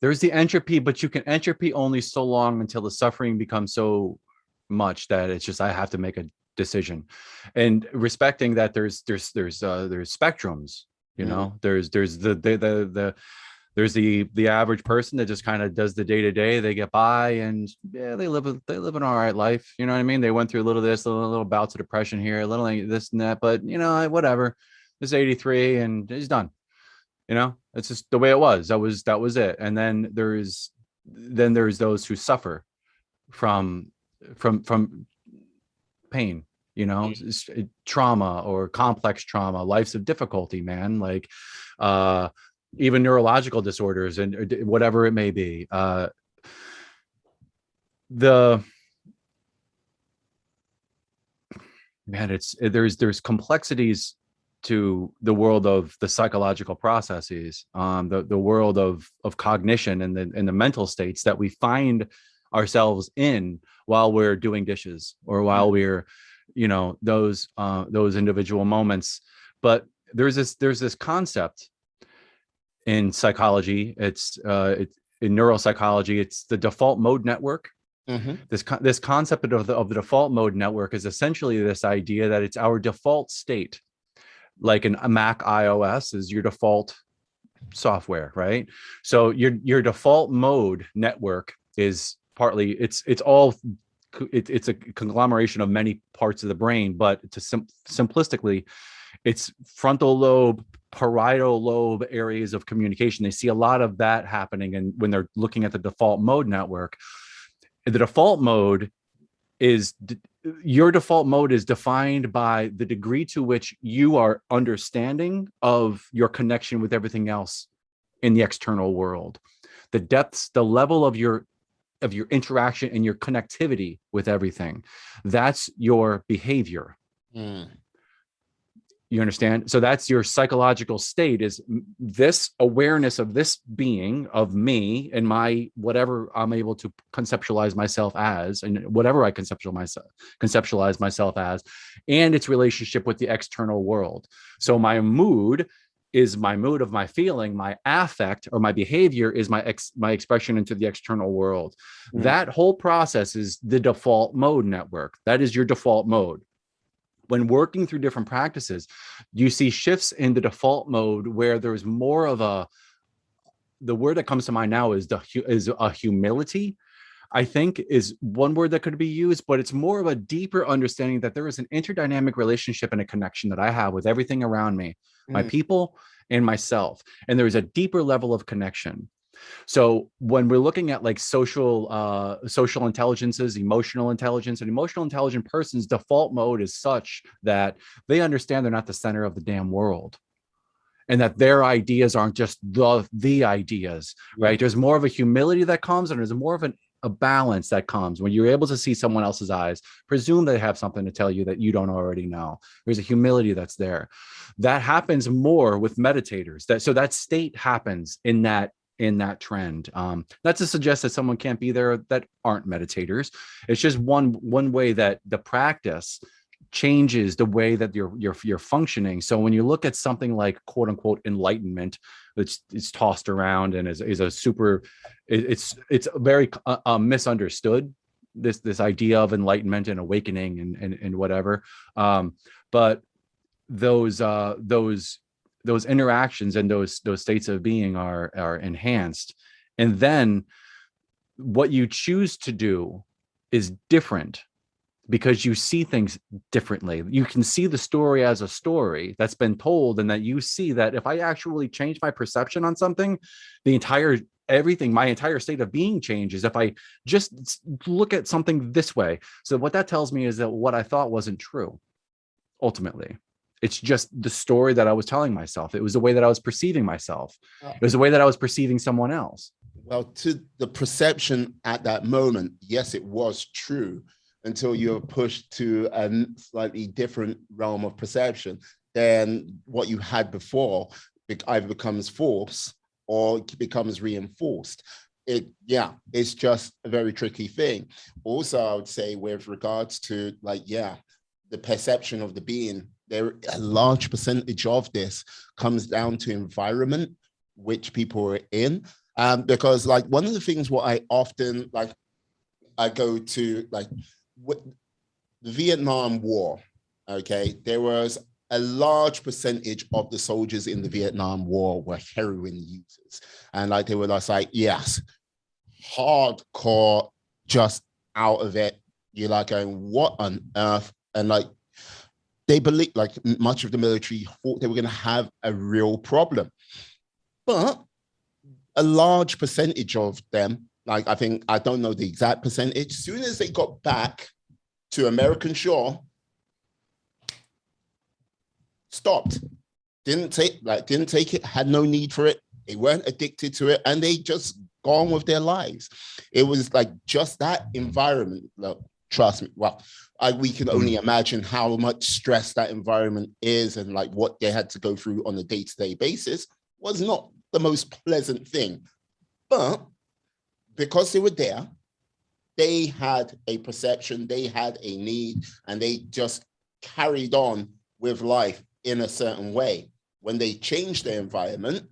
there's the entropy, but you can entropy only so long until the suffering becomes so much that it's just, I have to make a decision, and respecting that there's spectrums, there's the average person that just kind of does the day-to-day, they get by, and they live an all right life. You know what I mean? They went through a little this, a little bouts of depression here, a little this and that, but whatever. It's 83 and he's done. It's just the way it was. That was it. And then there's those who suffer from pain, trauma or complex trauma, lives of difficulty, man. Like, even neurological disorders and whatever it may be. There's complexities to the world of the psychological processes, the world of cognition and the mental states that we find ourselves in while we're doing dishes, or while we're, those individual moments. But there's this concept in psychology, it's in neuropsychology, it's the default mode network. Mm-hmm. This concept of the default mode network is essentially this idea that it's our default state, like a Mac iOS is your default software, right? So your default mode network is partly, it's all it's a conglomeration of many parts of the brain, but to simplistically, it's frontal lobe, parietal lobe areas of communication. They see a lot of that happening, and when they're looking at the default mode network, the default mode is your default mode is defined by the degree to which you are understanding of your connection with everything else in the external world, the depths, the level of your interaction and your connectivity with everything. That's your behavior. You understand? So that's your psychological state, is this awareness of this being, of me and my whatever I'm able to conceptualize myself as, and whatever I conceptualize myself as, and its relationship with the external world. So my mood is my mood of my feeling, my affect or my behavior is my expression into the external world. That whole process is the default mode network. That is your default mode. When working through different practices, you see shifts in the default mode where there's more of the word that comes to mind now is a humility, I think, is one word that could be used, but it's more of a deeper understanding that there is an interdynamic relationship and a connection that I have with everything around me, my people and myself. And there is a deeper level of connection. So when we're looking at like social intelligences, emotional intelligence, an emotional intelligent person's default mode is such that they understand they're not the center of the damn world, and that their ideas aren't just the ideas, right? There's more of a humility that comes, and there's more of a balance that comes when you're able to see someone else's eyes, presume they have something to tell you that you don't already know. There's a humility that's there. That happens more with meditators. So that state happens in that trend. Not to suggest that someone can't be there that aren't meditators. It's just one way that the practice changes the way that you're functioning. So when you look at something like quote unquote enlightenment, which is tossed around and is a super, it's very misunderstood, this idea of enlightenment and awakening and whatever. But those interactions and those states of being are enhanced. And then what you choose to do is different because you see things differently. You can see the story as a story that's been told, and that you see that if I actually change my perception on something, my entire state of being changes if I just look at something this way. So what that tells me is that what I thought wasn't true, ultimately. It's just the story that I was telling myself. It was the way that I was perceiving myself. It was the way that I was perceiving someone else. Well, to the perception at that moment, yes, it was true until you're pushed to a slightly different realm of perception than what you had before. It either becomes false or becomes reinforced. It's just a very tricky thing. Also, I would say with regards to the perception of the being, a large percentage of this comes down to environment which people are in. Because one of the things what I often I go to with the Vietnam War, okay, there was a large percentage of the soldiers in the Vietnam War were heroin users. And they were just yes, hardcore, just out of it. You're going, what on earth? And they believe, much of the military thought they were going to have a real problem. But a large percentage of them, I don't know the exact percentage, as soon as they got back to American shore, stopped. Didn't take it, had no need for it. They weren't addicted to it, and they just gone with their lives. It was just that environment. Look, trust me. Well, we can only imagine how much stress that environment is, and what they had to go through on a day-to-day basis was not the most pleasant thing. But because they were there, they had a perception, they had a need, and they just carried on with life in a certain way. When they changed their environment,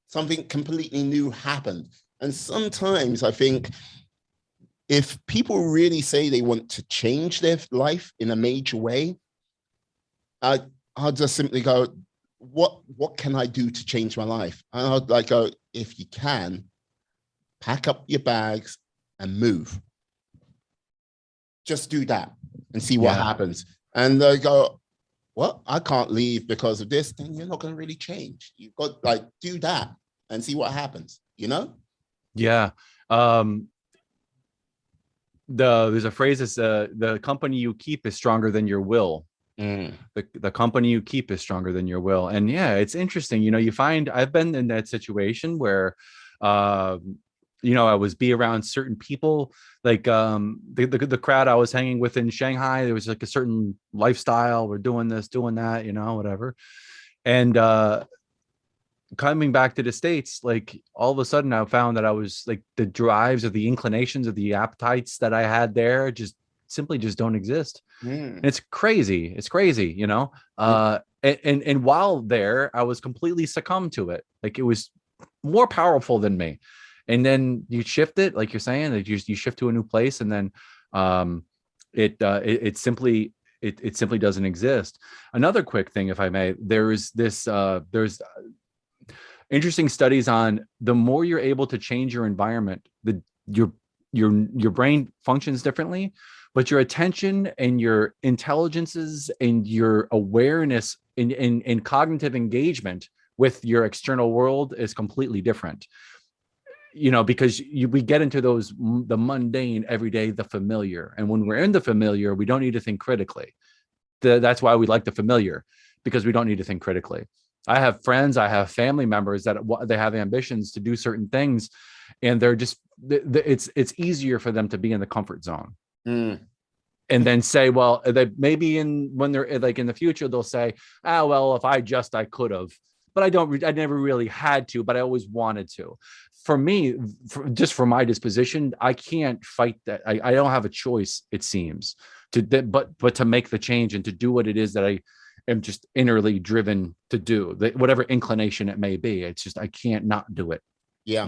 something completely new happened. And sometimes I think if people really say they want to change their life in a major way, I'll just simply go, what can I do to change my life? And I'll go, if you can, pack up your bags and move. just do that and see what happens. And they go, well, I can't leave because of this. Then you're not going to really change. You've got like, do that and see what happens, you know? Yeah. There's a phrase that's the company you keep is stronger than your will. The company you keep is stronger than your will. And yeah, it's interesting. You know, you find I've been in that situation where, I was be around certain people, like the crowd I was hanging with in Shanghai. There was like a certain lifestyle. We're doing this, doing that, whatever. And coming back to the States, like all of a sudden I found that I was like the drives or the inclinations or the appetites that I had there just simply just don't exist. And it's crazy. It's crazy, and while there, I was completely succumbed to it. Like it was more powerful than me. And then you shift it, like you're saying, that you shift to a new place, and then it simply doesn't exist. Another quick thing, if I may, there's interesting studies on the more you're able to change your environment, your brain functions differently, but your attention and your intelligences and your awareness and cognitive engagement with your external world is completely different. Because we get into the mundane, everyday, the familiar. And when we're in the familiar, we don't need to think critically. That's why we like the familiar, because we don't need to think critically. I have friends, I have family members that they have ambitions to do certain things, and they're just, it's easier for them to be in the comfort zone. And then say, well, they maybe when they're like in the future, they'll say, well, if I could have, but I never really had to, but I always wanted to. For me, just for my disposition, I can't fight that. I don't have a choice, it seems, but to make the change and to do what it is that I am just innerly driven to do, whatever inclination it may be. It's just, I can't not do it. Yeah.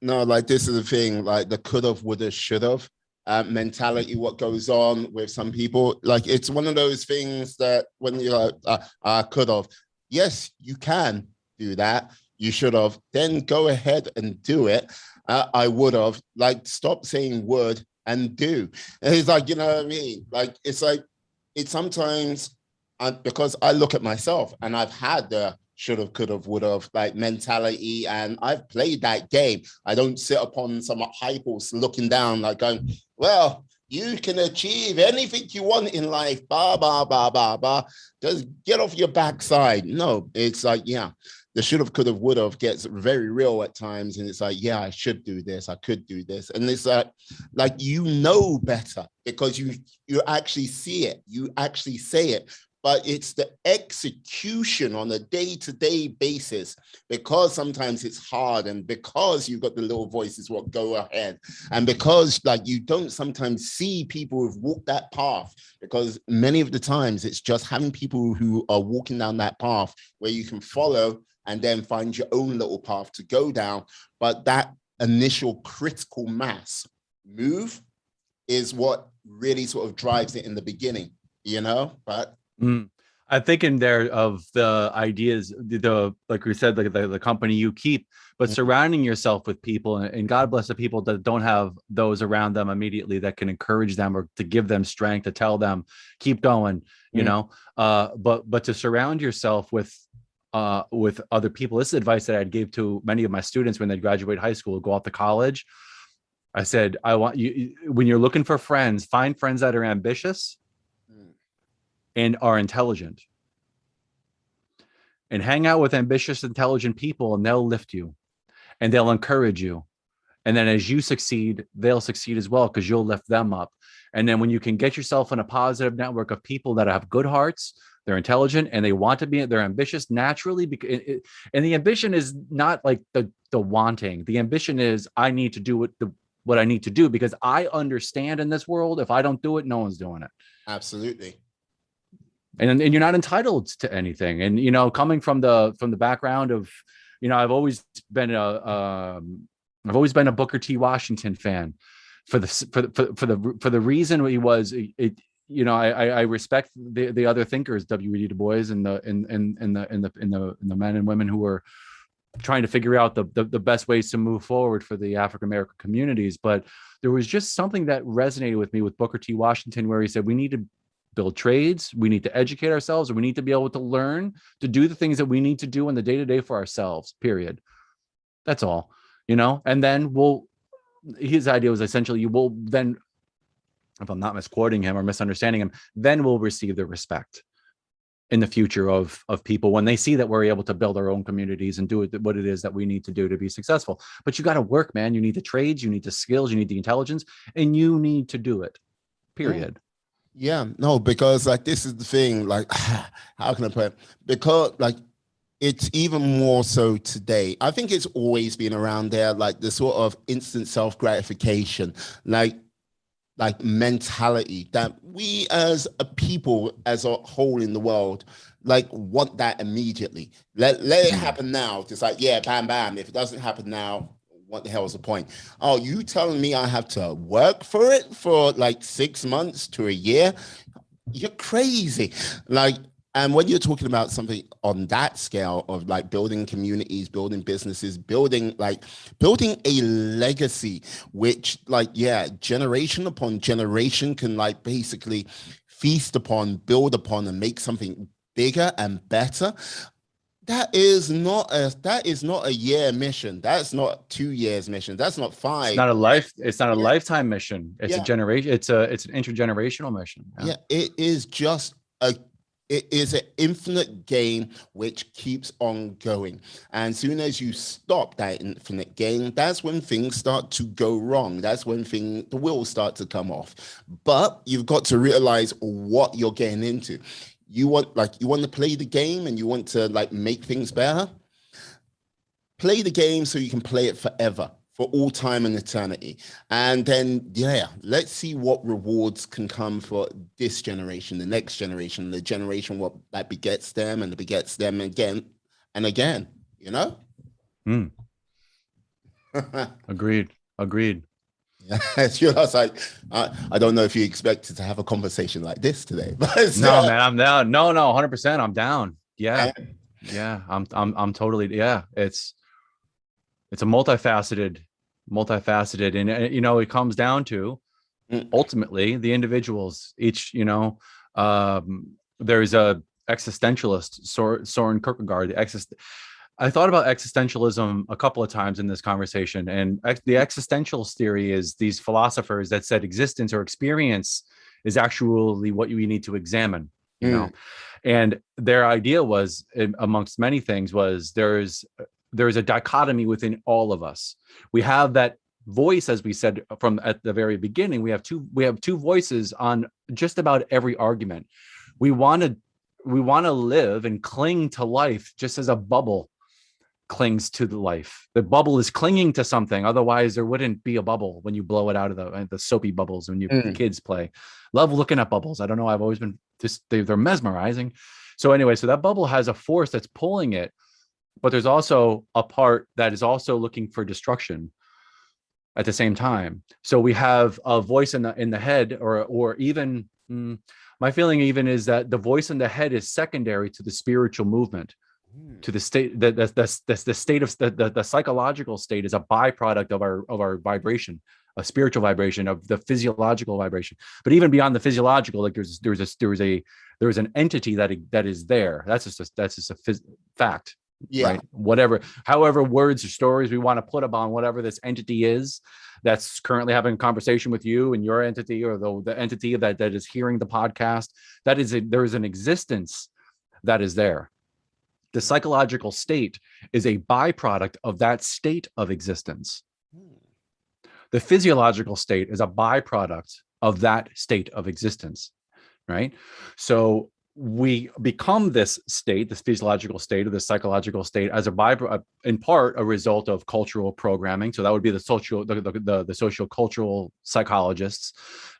No, like this is the thing, like the could have, would have, should have mentality, what goes on with some people. Like it's one of those things that when you're like, I could have, yes, you can do that. You should have, then go ahead and do it. I would have, like, stop saying would and do. And it's like, you know what I mean? Like, it's sometimes, because I look at myself and I've had the should have, could have, would have, like mentality, and I've played that game. I don't sit upon some high horse looking down, like going, well, you can achieve anything you want in life, blah, blah, blah, blah, blah. Just get off your backside. No, it's like, yeah, the should have, could have, would have gets very real at times. And it's like, yeah, I should do this. I could do this. And it's like, better because you actually see it. You actually say it. But it's the execution on a day-to-day basis, because sometimes it's hard, and because you've got the little voices what go ahead, and because like you don't sometimes see people who've walked that path, because many of the times it's just having people who are walking down that path where you can follow and then find your own little path to go down. But that initial critical mass move is what really sort of drives it in the beginning, but I'm thinking there of the ideas, like we said, the company you keep, but surrounding yourself with people, and God bless the people that don't have those around them immediately that can encourage them or to give them strength, to tell them, keep going, but to surround yourself with other people. This is advice that I gave to many of my students when they graduate high school, go off to college. I said, I want you, when you're looking for friends, find friends that are ambitious and are intelligent, and hang out with ambitious, intelligent people, and they'll lift you and they'll encourage you. And then as you succeed, they'll succeed as well, because you'll lift them up. And then when you can get yourself in a positive network of people that have good hearts, they're intelligent, and they're ambitious naturally. And the ambition is not like the wanting. The ambition is, I need to do what I need to do, because I understand in this world, if I don't do it, no one's doing it. Absolutely. And you're not entitled to anything. And coming from the background of, I've always been a Booker T. Washington fan for the reason he was. I respect the other thinkers, W.E.B. Du Bois, and the men and women who were trying to figure out the best ways to move forward for the African American communities. But there was just something that resonated with me with Booker T. Washington, where he said, we need to build trades, we need to educate ourselves, and we need to be able to learn to do the things that we need to do in the day-to-day for ourselves, period. That's all, and then his idea was essentially, you will then, if I'm not misquoting him or misunderstanding him, then we'll receive the respect in the future of people when they see that we're able to build our own communities and do what it is that we need to do to be successful. But you got to work, man. You need the trades, you need the skills, you need the intelligence, and you need to do it, period. Yeah, no, because like, this is the thing, like, how can I put it? Because like, it's even more so today. I think it's always been around there, like the sort of instant self-gratification, like mentality that we as a people, as a whole in the world, like want that immediately. Let it happen now. Just like, yeah, bam, bam. If it doesn't happen now, what the hell is the point? Oh, you telling me I have to work for it for like 6 months to a year? You're crazy. Like, and when you're talking about something on that scale of like building communities, building businesses, building a legacy, which like, yeah, generation upon generation can like basically feast upon, build upon, and make something bigger and better. That is not a year mission. That's not 2 years mission. That's not 5. It's not a lifetime mission. It's a generation. It's an intergenerational mission. Yeah, it is an infinite game which keeps on going. And as soon as you stop that infinite game, that's when things start to go wrong. That's when the wheels start to come off. But you've got to realize what you're getting into. You want to play the game and you want to like make things better. Play the game so you can play it forever, for all time and eternity. And then, yeah, let's see what rewards can come for this generation, the next generation, the generation what that begets them and begets them again and again, Agreed. Yeah, sure. I was like, I don't know if you expected to have a conversation like this today, but no, man, I'm down. No, 100%, I'm down. Yeah, I'm totally. Yeah, it's a multifaceted, and it comes down to ultimately the individuals. Each, there's a existentialist, Soren Kierkegaard. I thought about existentialism a couple of times in this conversation, and the existential theory is these philosophers that said existence or experience is actually what you need to examine, and their idea was, amongst many things, was there's a dichotomy within all of us. We have that voice, as we said from at the very beginning. We have two voices on just about every argument. We want to live and cling to life just as a bubble clings to the life. The bubble is clinging to something. Otherwise, there wouldn't be a bubble when you blow it out of the soapy bubbles when the kids play. Love looking at bubbles. I don't know. I've always been they're mesmerizing. So anyway, so that bubble has a force that's pulling it, but there's also a part that is also looking for destruction at the same time. So we have a voice in the head, or even my feeling even is that the voice in the head is secondary to the spiritual movement. To the state, the state of the psychological state is a byproduct of our vibration, a spiritual vibration, of the physiological vibration. But even beyond the physiological, like there's an entity that is there. That's just a fact. Yeah. Right. However words or stories we want to put upon whatever this entity is that's currently having a conversation with you and your entity, or the entity that is hearing the podcast, there is an existence that is there. The psychological state is a byproduct of that state of existence. The physiological state is a byproduct of that state of existence, right? So we become this state, this physiological state or the psychological state, as in part a result of cultural programming. So that would be the socio-cultural psychologists.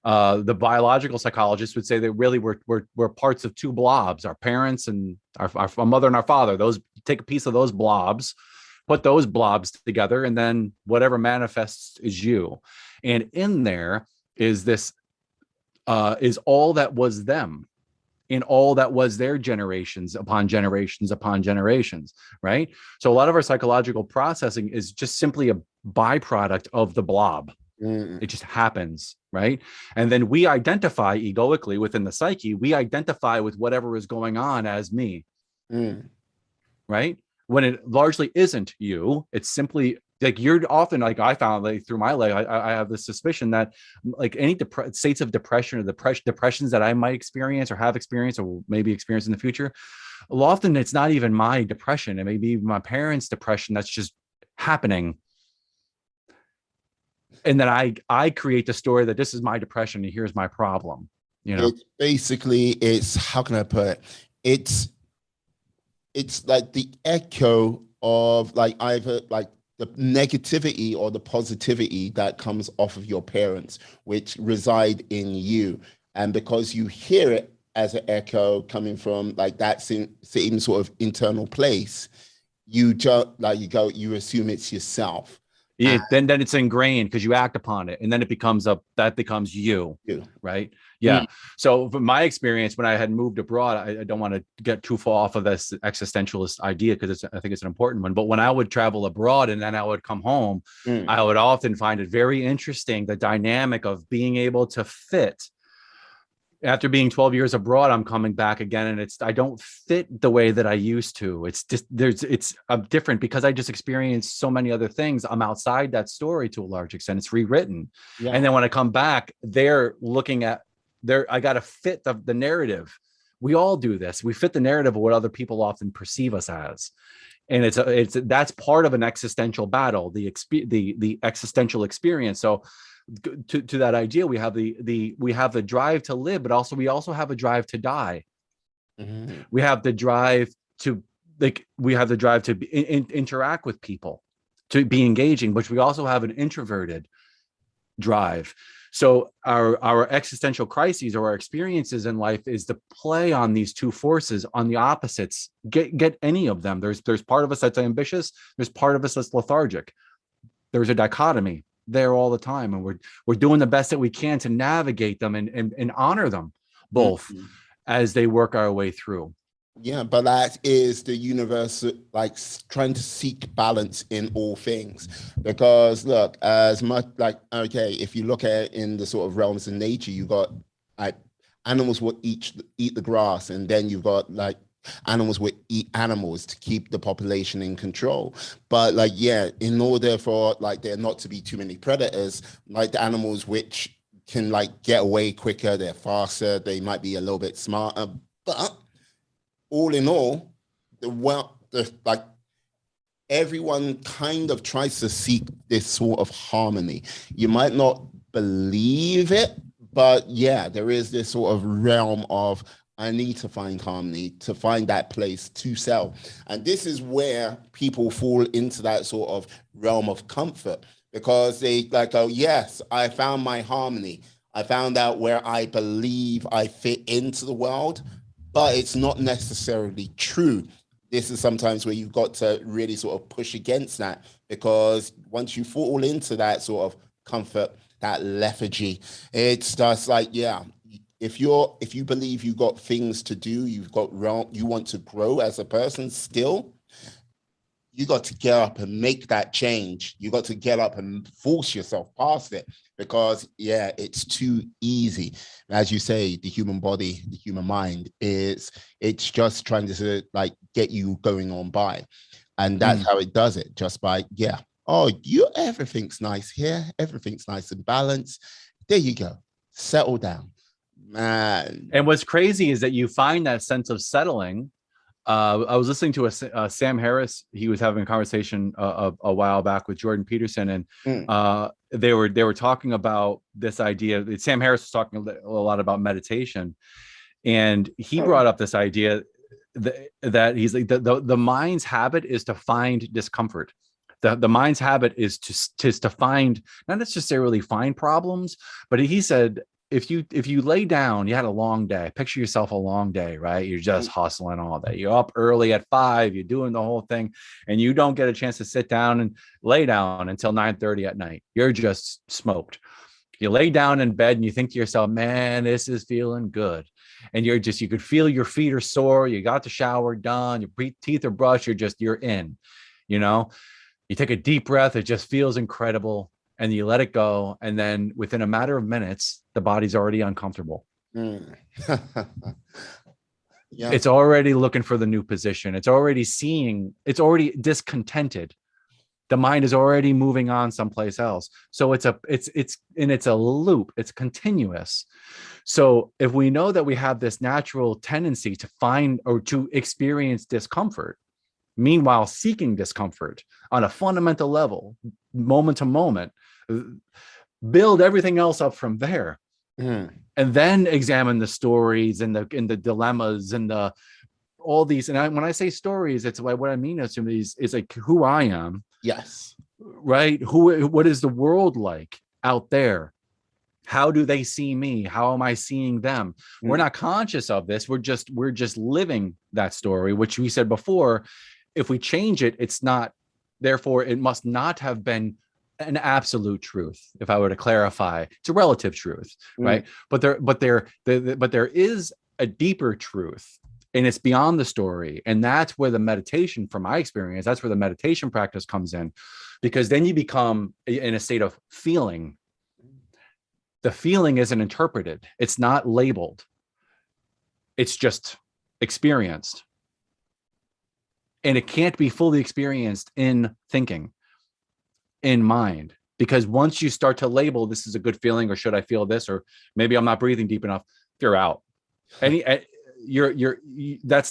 The biological psychologists would say that really we're parts of two blobs: our parents and our mother and our father. Those, take a piece of those blobs, put those blobs together, and then whatever manifests is you. And in there is this is all that was them. in all that was their generations upon generations upon generations, right? So a lot of our psychological processing is just simply a byproduct of the blob. It just happens, right? And then we identify egoically within the psyche, we identify with whatever is going on as me, right? When it largely isn't you, it's simply like you're often, like I found like through my life, I have this suspicion that like any states of depression or depressions that I might experience or have experienced or maybe experience in the future, often it's not even my depression. It may be my parents' depression that's just happening. And then I create the story that this is my depression and here's my problem. You know, it's basically, it's, how can I put it? It's like the echo of like either like the negativity or the positivity that comes off of your parents, which reside in you. And because you hear it as an echo coming from like that same sort of internal place, you just like you assume it's yourself. then it's ingrained because you act upon it, and then it becomes you, right? Yeah. So from my experience, when I had moved abroad, I don't want to get too far off of this existentialist idea because I think it's an important one. But when I would travel abroad and then I would come home, I would often find it very interesting, the dynamic of being able to fit. After being 12 years abroad, I'm coming back again, and I don't fit the way that I used to. It's just I'm different because I just experienced so many other things. I'm outside that story to a large extent. It's rewritten. Yeah. And then when I come back, they're looking at I got to fit the narrative. We all do this. We fit the narrative of what other people often perceive us as. And that's part of an existential battle, the existential experience. So to that idea, we have the drive to live, but also we have a drive to die. We have the drive to interact with people, to be engaging, but we also have an introverted drive. So our existential crises or our experiences in life is to play on these two forces, on the opposites. Get any of them. There's part of us that's ambitious. There's part of us that's lethargic. There's a dichotomy there all the time, and we're doing the best that we can to navigate them and honor them both as they work our way through. Yeah, but that is the universe, like trying to seek balance in all things. Because look, as much like, okay, if you look at it in the sort of realms of nature, you got like animals will eat the grass, and then you've got like animals would eat animals to keep the population in control. But like, yeah, in order for like there not to be too many predators, like the animals which can like get away quicker, they're faster, they might be a little bit smarter, but all in all, like everyone kind of tries to seek this sort of harmony. You might not believe it, but yeah, there is this sort of realm of I need to find harmony, to find that place to sell. And this is where people fall into that sort of realm of comfort, because they like, oh, yes, I found my harmony. I found out where I believe I fit into the world, but it's not necessarily true. This is sometimes where you've got to really sort of push against that, because once you fall into that sort of comfort, that lethargy, it's just like, yeah, if you believe you've got things to do, you want to grow as a person still, you got to get up and make that change. You got to get up and force yourself past it, because yeah, it's too easy. As you say, the human body, the human mind it's just trying to like get you going on by. And that's how it does it, just by, yeah, oh, everything's nice here. Everything's nice and balanced. There you go. Settle down. Man. And what's crazy is that you find that sense of settling. I was listening to a Sam Harris. He was having a conversation a while back with Jordan Peterson, and they were talking about this idea. Sam Harris was talking a lot about meditation, and he brought up this idea that he's like the mind's habit is to find discomfort. The mind's habit is to find, not necessarily find problems, but he said, if you lay down, you had a long day, picture yourself a long day, right? You're just hustling all day. You're up early at 5, you're doing the whole thing, and you don't get a chance to sit down and lay down until 9:30 at night. You're just smoked. You lay down in bed and you think to yourself, man, this is feeling good. and you could feel your feet are sore. You got the shower done, your teeth are brushed. You're in, you know, you take a deep breath. It just feels incredible. And you let it go. And then within a matter of minutes, the body's already uncomfortable. Mm. Yeah. It's already looking for the new position. It's already discontented. The mind is already moving on someplace else. So it's a loop. It's continuous. So if we know that we have this natural tendency to find or to experience discomfort, meanwhile seeking discomfort on a fundamental level, moment to moment, build everything else up from there. And then examine the stories and the dilemmas and all these. And when I say stories, it's like, what I mean is like who I am. Yes. Right. What is the world like out there? How do they see me? How am I seeing them? We're not conscious of this. We're just living that story, which we said before. If we change it, it's not, therefore it must not have been an absolute truth. If I were to clarify, it's a relative truth, right? But there is a deeper truth, and it's beyond the story. And that's where the meditation, from my experience, that's where the meditation practice comes in, because then you become in a state of feeling. The feeling isn't interpreted. It's not labeled. It's just experienced. And it can't be fully experienced in thinking, in mind, because once you start to label, this is a good feeling, or should I feel this, or maybe I'm not breathing deep enough, you're out. That's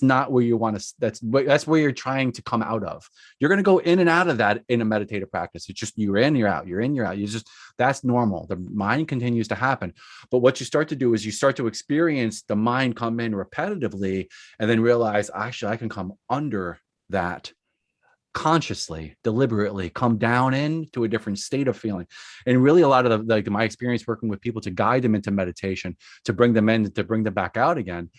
not where you want to. That's where you're trying to come out of. You're going to go in and out of that in a meditative practice. It's just you're in, you're out, you're in, you're out. That's normal. The mind continues to happen. But what you start to do is you start to experience the mind come in repetitively, and then realize, actually, I can come under that consciously, deliberately, come down into a different state of feeling. And really a lot of my experience working with people to guide them into meditation, to bring them in, to bring them back out again,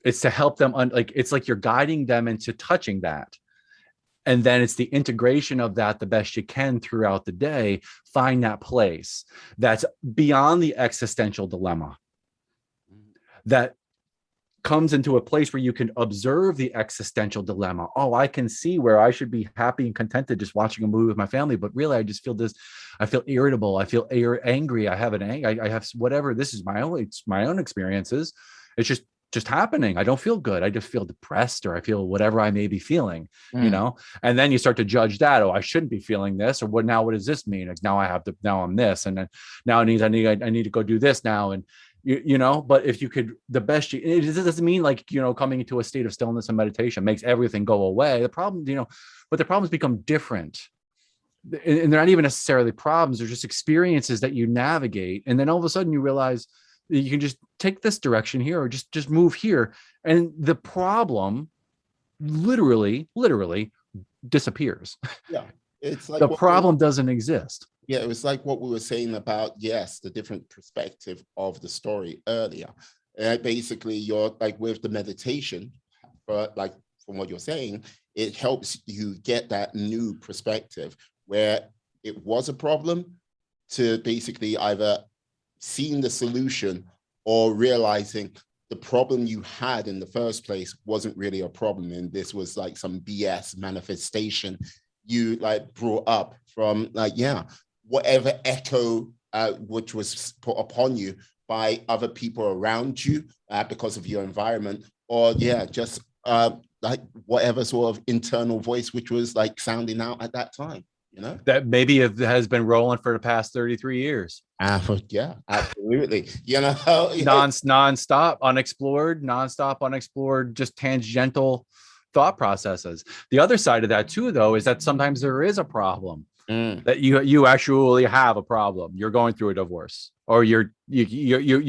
it's to help them it's like you're guiding them into touching that. And then it's the integration of that the best you can throughout the day. Find that place that's beyond the existential dilemma, that comes into a place where you can observe the existential dilemma. Oh, I can see where I should be happy and contented just watching a movie with my family, but really I just feel this. I feel irritable. I feel angry. I have I have whatever. This is my own experiences. It's just happening. I don't feel good. I just feel depressed, or I feel whatever I may be feeling, you know. And then you start to judge that. Oh, I shouldn't be feeling this, or what? Now, what does this mean? Like, now I'm this, and then now I need to go do this now, and you know. But if you could, it doesn't mean like, you know, coming into a state of stillness and meditation makes everything go away. The problem, you know, but the problems become different, and they're not even necessarily problems. They're just experiences that you navigate, and then all of a sudden you realize you can just take this direction here, or just move here, and the problem literally disappears. Yeah, it's like the problem doesn't exist. Yeah, it was like what we were saying about, yes, the different perspective of the story earlier. Basically, you're like with the meditation, but like from what you're saying, it helps you get that new perspective where it was a problem, to basically either seeing the solution or realizing the problem you had in the first place wasn't really a problem, and this was like some BS manifestation you like brought up from like, yeah, whatever echo which was put upon you by other people around you because of your environment, or yeah, just like whatever sort of internal voice which was like sounding out at that time, you know, that maybe it has been rolling for the past 33 years. Yeah, absolutely. You know, nonstop unexplored, just tangential thought processes. The other side of that too, though, is that sometimes there is a problem. That you actually have a problem. You're going through a divorce, or you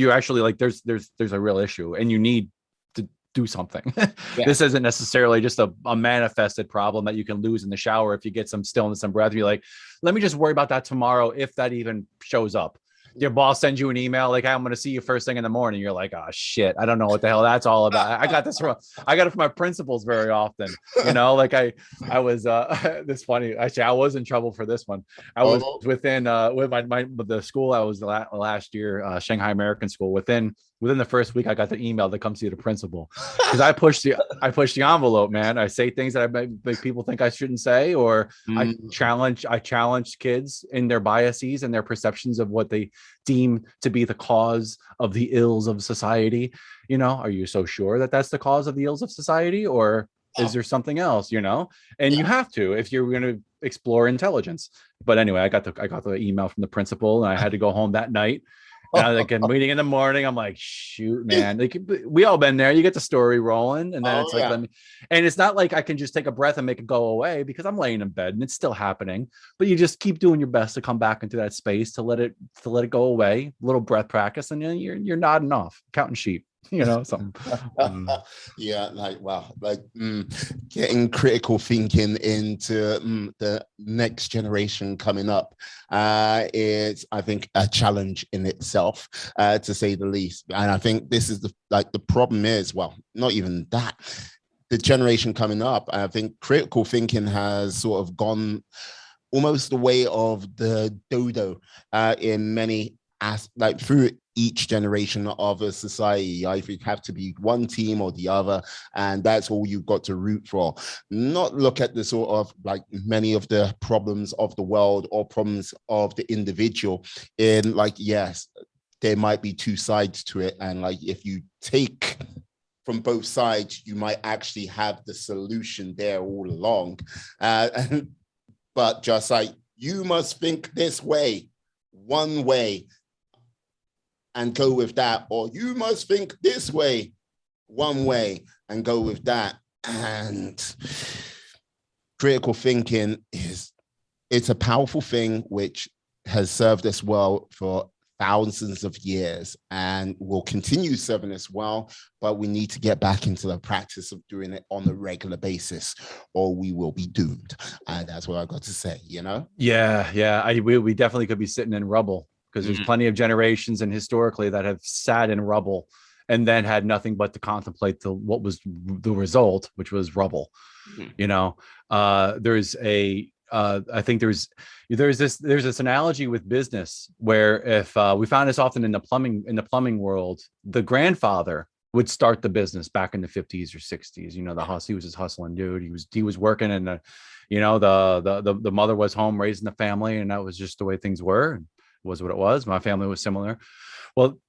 actually like there's a real issue, and you need to do something. Yeah. This isn't necessarily just a manifested problem that you can lose in the shower if you get some stillness and breath. You're like, let me just worry about that tomorrow, if that even shows up. Your boss sends you an email like, hey, I'm going to see you first thing in the morning. You're like, oh shit, I don't know what the hell that's all about. I got it from my principals very often. You know, like I was this funny. Actually, I was in trouble for this one. I was within with the school I was last year, Shanghai American School. Within within the first week, I got the email that comes to the principal, because I pushed the envelope, man. I say things that I make people think I shouldn't say, or I challenge kids in their biases and their perceptions of what they deem to be the cause of the ills of society. Are you so sure that that's the cause of the ills of society, or is there something else? And you have to, if you're going to explore intelligence. But anyway, I got the email from the principal, and I had to go home that night. And I was like, meeting in the morning, I'm like, shoot, man. Like, we all been there. You get the story rolling, and then it's like, and it's not like I can just take a breath and make it go away, because I'm laying in bed and it's still happening. But you just keep doing your best to come back into that space, to let it go away. A little breath practice, and then you're nodding off, counting sheep. Something. Yeah, getting critical thinking into the next generation coming up is, I think, a challenge in itself, to say the least. And I think this is the problem is, well, not even that. The generation coming up, I think critical thinking has sort of gone almost the way of the dodo in many through each generation of a society. Either you have to be one team or the other, and that's all you've got to root for. Not look at the sort of many of the problems of the world or problems of the individual in yes, there might be two sides to it, and if you take from both sides, you might actually have the solution there all along. But just you must think this way, one way, and go with that, or you must think this way, one way, and go with that. And critical thinking it's a powerful thing which has served us well for thousands of years and will continue serving us well, but we need to get back into the practice of doing it on a regular basis, or we will be doomed. And that's what I got to say, Yeah. We definitely could be sitting in rubble, because there's plenty of generations and historically that have sat in rubble and then had nothing but to contemplate what was the result, which was rubble. There's I think there's this analogy with business where, if we found this often in the plumbing world, the grandfather would start the business back in the 50s or 60s. He was just hustling dude. He was working, and the mother was home raising the family, and that was just the way things were. Was what it was. My family was similar. Well,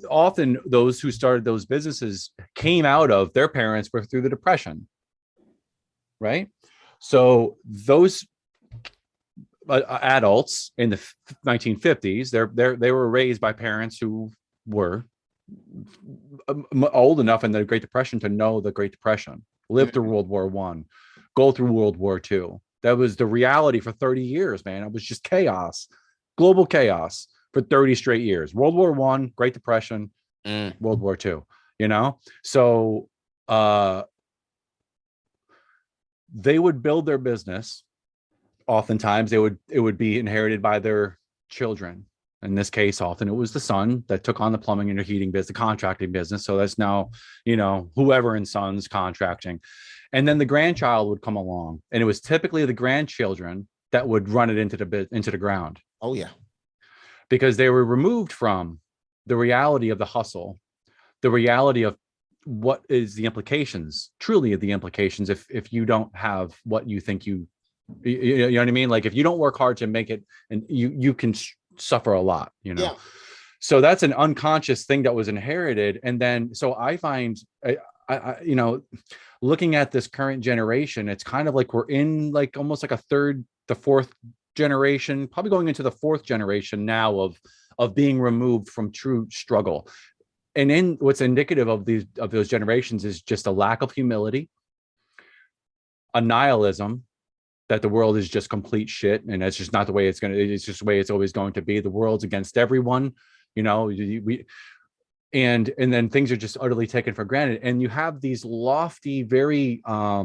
often those who started those businesses came out of, their parents were through the Depression, right? So those adults in the 1950s, they were raised by parents who were old enough in the Great Depression to know the Great Depression, lived through World War I, go through World War II. That was the reality for 30 years, man. It was just chaos. Global chaos for 30 straight years. World War I, Great Depression, World War II, So they would build their business. Oftentimes it would be inherited by their children. In this case, often it was the son that took on the plumbing and the heating business, the contracting business. So that's now, whoever in sons contracting. And then the grandchild would come along, and it was typically the grandchildren that would run it into the ground. Oh, yeah. Because they were removed from the reality of the hustle, the reality of what is the implications, truly the implications, if you don't have what you think you know what I mean? If you don't work hard to make it, and you can suffer a lot, Yeah. So that's an unconscious thing that was inherited. And then, so I find, I looking at this current generation, it's kind of like we're in almost like the fourth generation, probably going into the fourth generation now of being removed from true struggle. And in what's indicative of those generations is just a lack of humility, a nihilism, that the world is just complete shit, and that's just not the way it's just the way it's always going to be. The world's against everyone, and then things are just utterly taken for granted. And you have these lofty, very I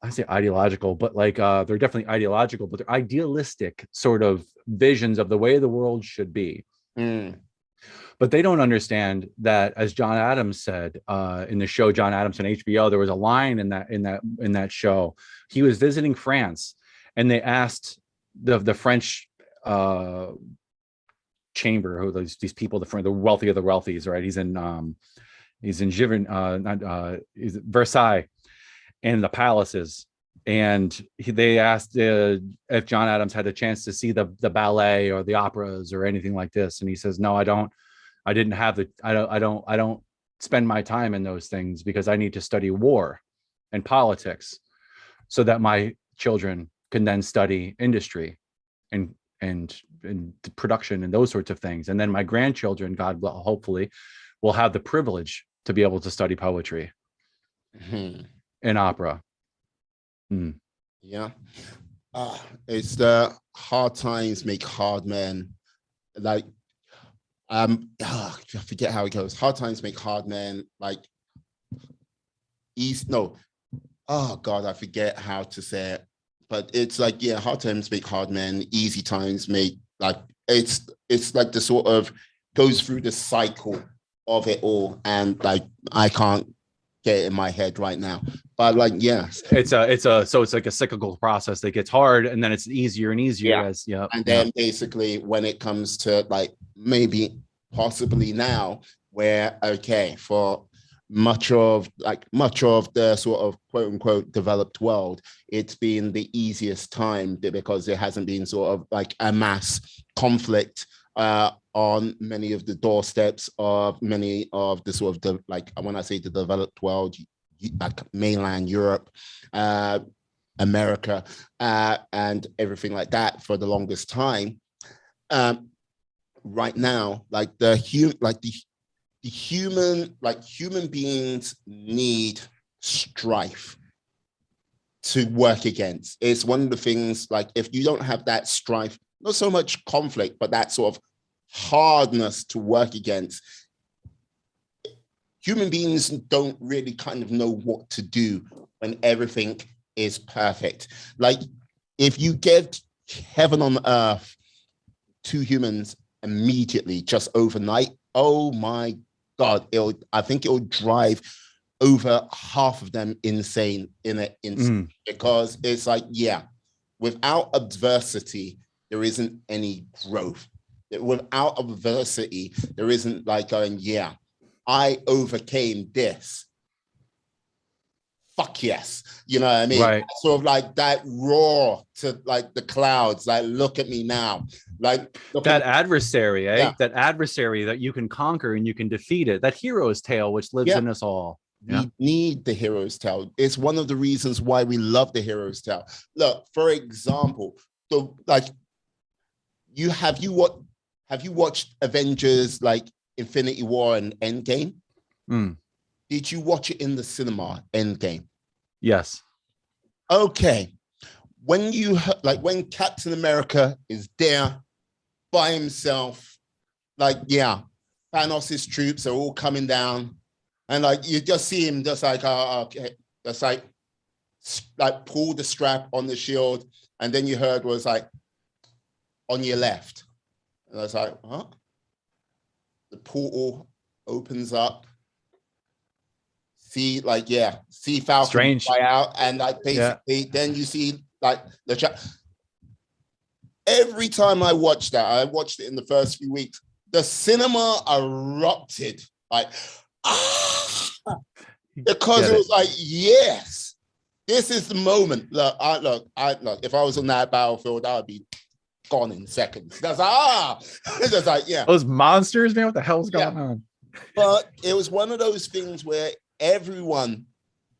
say ideological, but they're definitely ideological, but they're idealistic sort of visions of the way the world should be. But they don't understand that, as John Adams said in the show John Adams on HBO, there was a line in that show. He was visiting France, and they asked the French chamber, who these people, the wealthy of the wealthies, right? He's in he's Versailles and the palaces. And they asked if John Adams had a chance to see the ballet or the operas or anything like this, and he says, "No, I don't. I don't spend my time in those things because I need to study war and politics, so that my children can then study industry and production and those sorts of things, and then my grandchildren, God will, hopefully, will have the privilege to be able to study poetry and opera." Yeah. It's the hard times make hard men. Like, I forget how it goes. Hard times make hard men. Like, oh God, I forget how to say it. But it's like, yeah, hard times make hard men. Easy times make, like, it's like the sort of goes through the cycle of it all. And like, I can't get it in my head right now. But like, yes, it's like a cyclical process that gets hard and then it's easier and easier then basically when it comes to like maybe possibly now where for much of the sort of quote unquote developed world, it's been the easiest time because there hasn't been sort of like a mass conflict on many of the doorsteps of many of the sort of when I say the developed world, like mainland Europe, America, and everything like that for the longest time. Right now, human beings need strife to work against. It's one of the things, like, if you don't have that strife, not so much conflict, but that sort of hardness to work against, human beings don't really kind of know what to do when everything is perfect. Like, if you get heaven on earth to humans immediately, just overnight, oh my God, I think it'll drive over half of them insane in an instant. Because it's like, yeah, without adversity, there isn't any growth. Without adversity, there isn't like going, yeah, I overcame this. Fuck yes. You know what I mean? Right. Sort of like that roar to like the clouds, like, look at me now. Like that adversary, that adversary that you can conquer and you can defeat it. That hero's tale, which lives in us all. We need the hero's tale. It's one of the reasons why we love the hero's tale. Look, for example, have you watched Avengers like Infinity War and Endgame? Did you watch it in the cinema, Endgame? Yes. Okay. When when Captain America is there by himself, Thanos' troops are all coming down, and like you just see him just like just like pull the strap on the shield, and then you heard was like on your left. And I was like, huh? The portal opens up. See Falcon Strange. fly out, and like basically then you see like the chat. Every time I watched that, I watched it in the first few weeks, the cinema erupted like because it was like, yes, this is the moment. Look, if I was on that battlefield, I would be gone in seconds. That's just like, yeah. Those monsters, man, what the hell's going on? But it was one of those things where everyone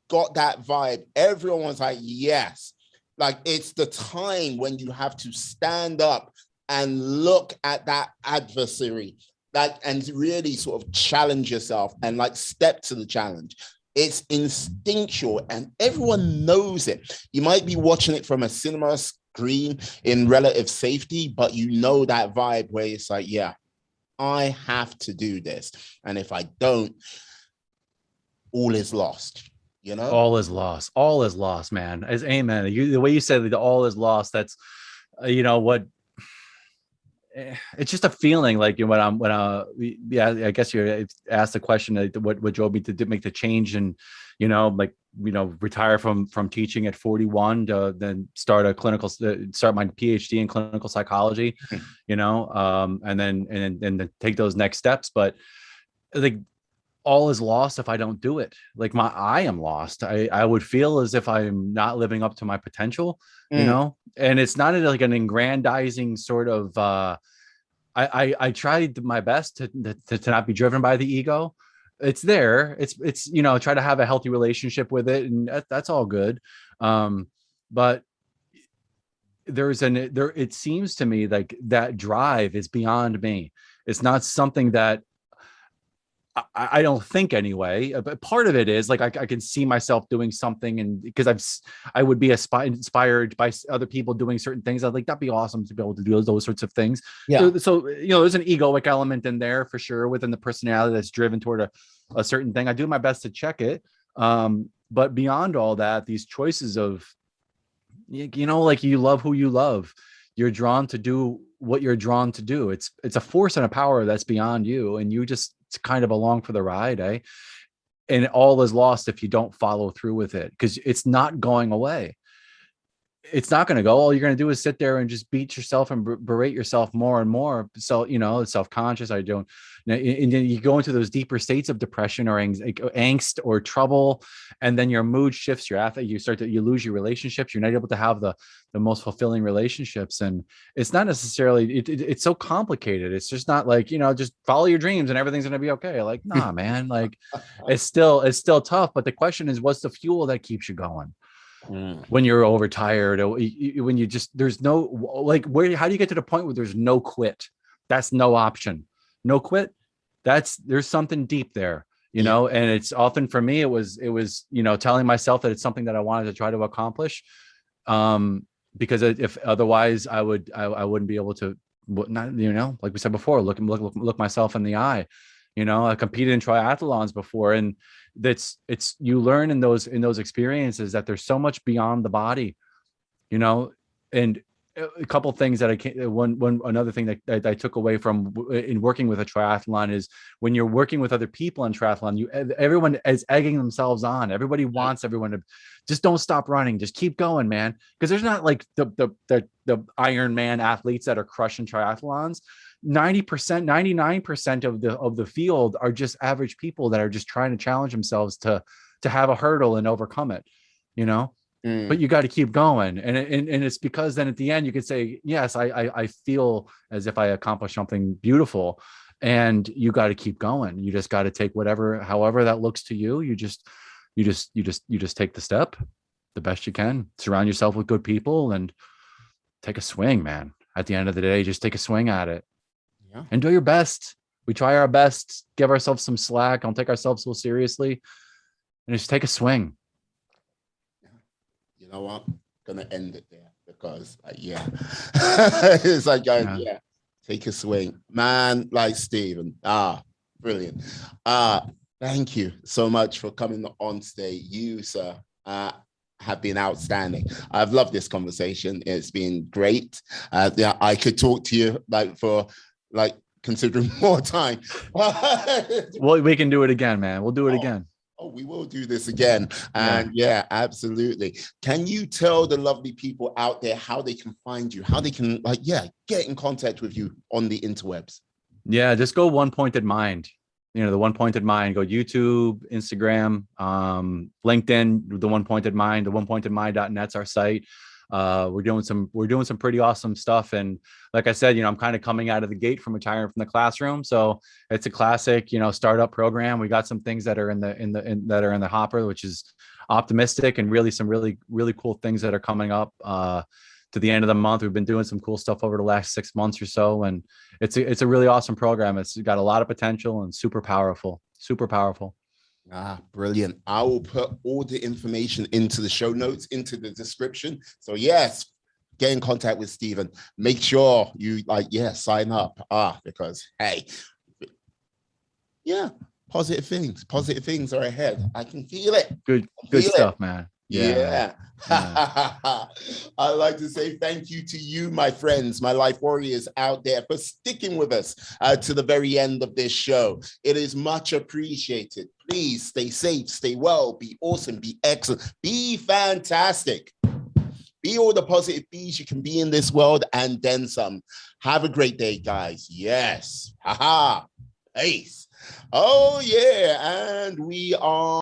got that vibe. Everyone was like, yes. Like, it's the time when you have to stand up and look at that adversary, and really sort of challenge yourself and like step to the challenge. It's instinctual and everyone knows it. You might be watching it from a cinema screen in relative safety, but you know that vibe where it's like, yeah, I have to do this. And if I don't, all is lost, you know? All is lost. All is lost, man. As amen. The way you said the all is lost, that's, what, it's just a feeling like I guess you asked the question, what drove me to make the change and, like retire from teaching at 41 to then start my PhD in clinical psychology, and then take those next steps. But like, all is lost if I don't do it. Like I am lost. I would feel as if I'm not living up to my potential, and it's not like an aggrandizing sort of, I tried my best to not be driven by the ego. It's there. It's try to have a healthy relationship with it, and that's all good. But it seems to me like that drive is beyond me. It's not something that I don't think anyway, but part of it is like I can see myself doing something, and because I would be inspired by other people doing certain things. I'd like, that'd be awesome to be able to do those sorts of things. Yeah. So there's an egoic element in there for sure within the personality that's driven toward a certain thing. I do my best to check it, but beyond all that, these choices of like, you love who you love. You're drawn to do what you're drawn to do. It's a force and a power that's beyond you, and you just kind of along for the ride, and all is lost if you don't follow through with it, because it's not going away. It's not going to go. All you're going to do is sit there and just beat yourself and berate yourself more and more. So, it's self-conscious. And then you go into those deeper states of depression or angst or trouble. And then your mood shifts, you lose your relationships. You're not able to have the most fulfilling relationships. And it's not necessarily, it's so complicated. It's just not like, just follow your dreams and everything's going to be okay. Like, nah, man, like it's still tough. But the question is, what's the fuel that keeps you going? When you're overtired, or when you just, there's no, like, how do you get to the point where there's no quit? That's no option. No quit. There's something deep there, and it's often for me, it was, telling myself that it's something that I wanted to try to accomplish. Because if otherwise I wouldn't be able to, not, like we said before, look myself in the eye. I competed in triathlons before, and it's you learn in those experiences that there's so much beyond the body, and a couple of things that another thing that I took away from in working with a triathlon is when you're working with other people in triathlon, everyone is egging themselves on. Everybody wants everyone to just don't stop running, just keep going, man. Because there's not like the Iron Man athletes that are crushing triathlons. 90%, 99% of the field are just average people that are just trying to challenge themselves to have a hurdle and overcome it, but you got to keep going. And it's because then at the end you can say, yes, I feel as if I accomplished something beautiful, and you got to keep going. You just got to take however that looks to you. You just take the step the best you can, surround yourself with good people, and take a swing, man. At the end of the day, just take a swing at it. And do your best. We try our best, give ourselves some slack, don't take ourselves so seriously, and just take a swing. You know what? I'm gonna end it there because it's like take a swing, man. Like Stephen, brilliant. Thank you so much for coming on stage. You, sir, have been outstanding. I've loved this conversation. It's been great. I could talk to you for considering more time. Well, we can do it again, man. We'll do it again. Oh, we will do this again. And absolutely. Can you tell the lovely people out there how they can find you, how they can get in contact with you on the interwebs? Yeah, just go One Pointed Mind. The One Pointed Mind. Go YouTube, Instagram, LinkedIn, the One Pointed Mind. The onepointedmind.net's our site. We're doing some pretty awesome stuff, and like I said, I'm kind of coming out of the gate from retiring from the classroom, so it's a classic startup program. We got some things that are in the hopper, which is optimistic, and really some really cool things that are coming up to the end of the month. We've been doing some cool stuff over the last 6 months or so, and it's a really awesome program. It's got a lot of potential and super powerful. Brilliant. I will put all the information into the show notes, into the description. So yes, get in contact with Stephen. Make sure you sign up. Because positive things are ahead. I can feel it. Good stuff, man. Yeah. I'd like to say thank you to you, my friends, my life warriors out there, for sticking with us to the very end of this show. It is much appreciated. Please stay safe, stay well, be awesome, be excellent, be fantastic. Be all the positive bees you can be in this world and then some. Have a great day, guys. Yes. Peace. Oh, yeah. And we are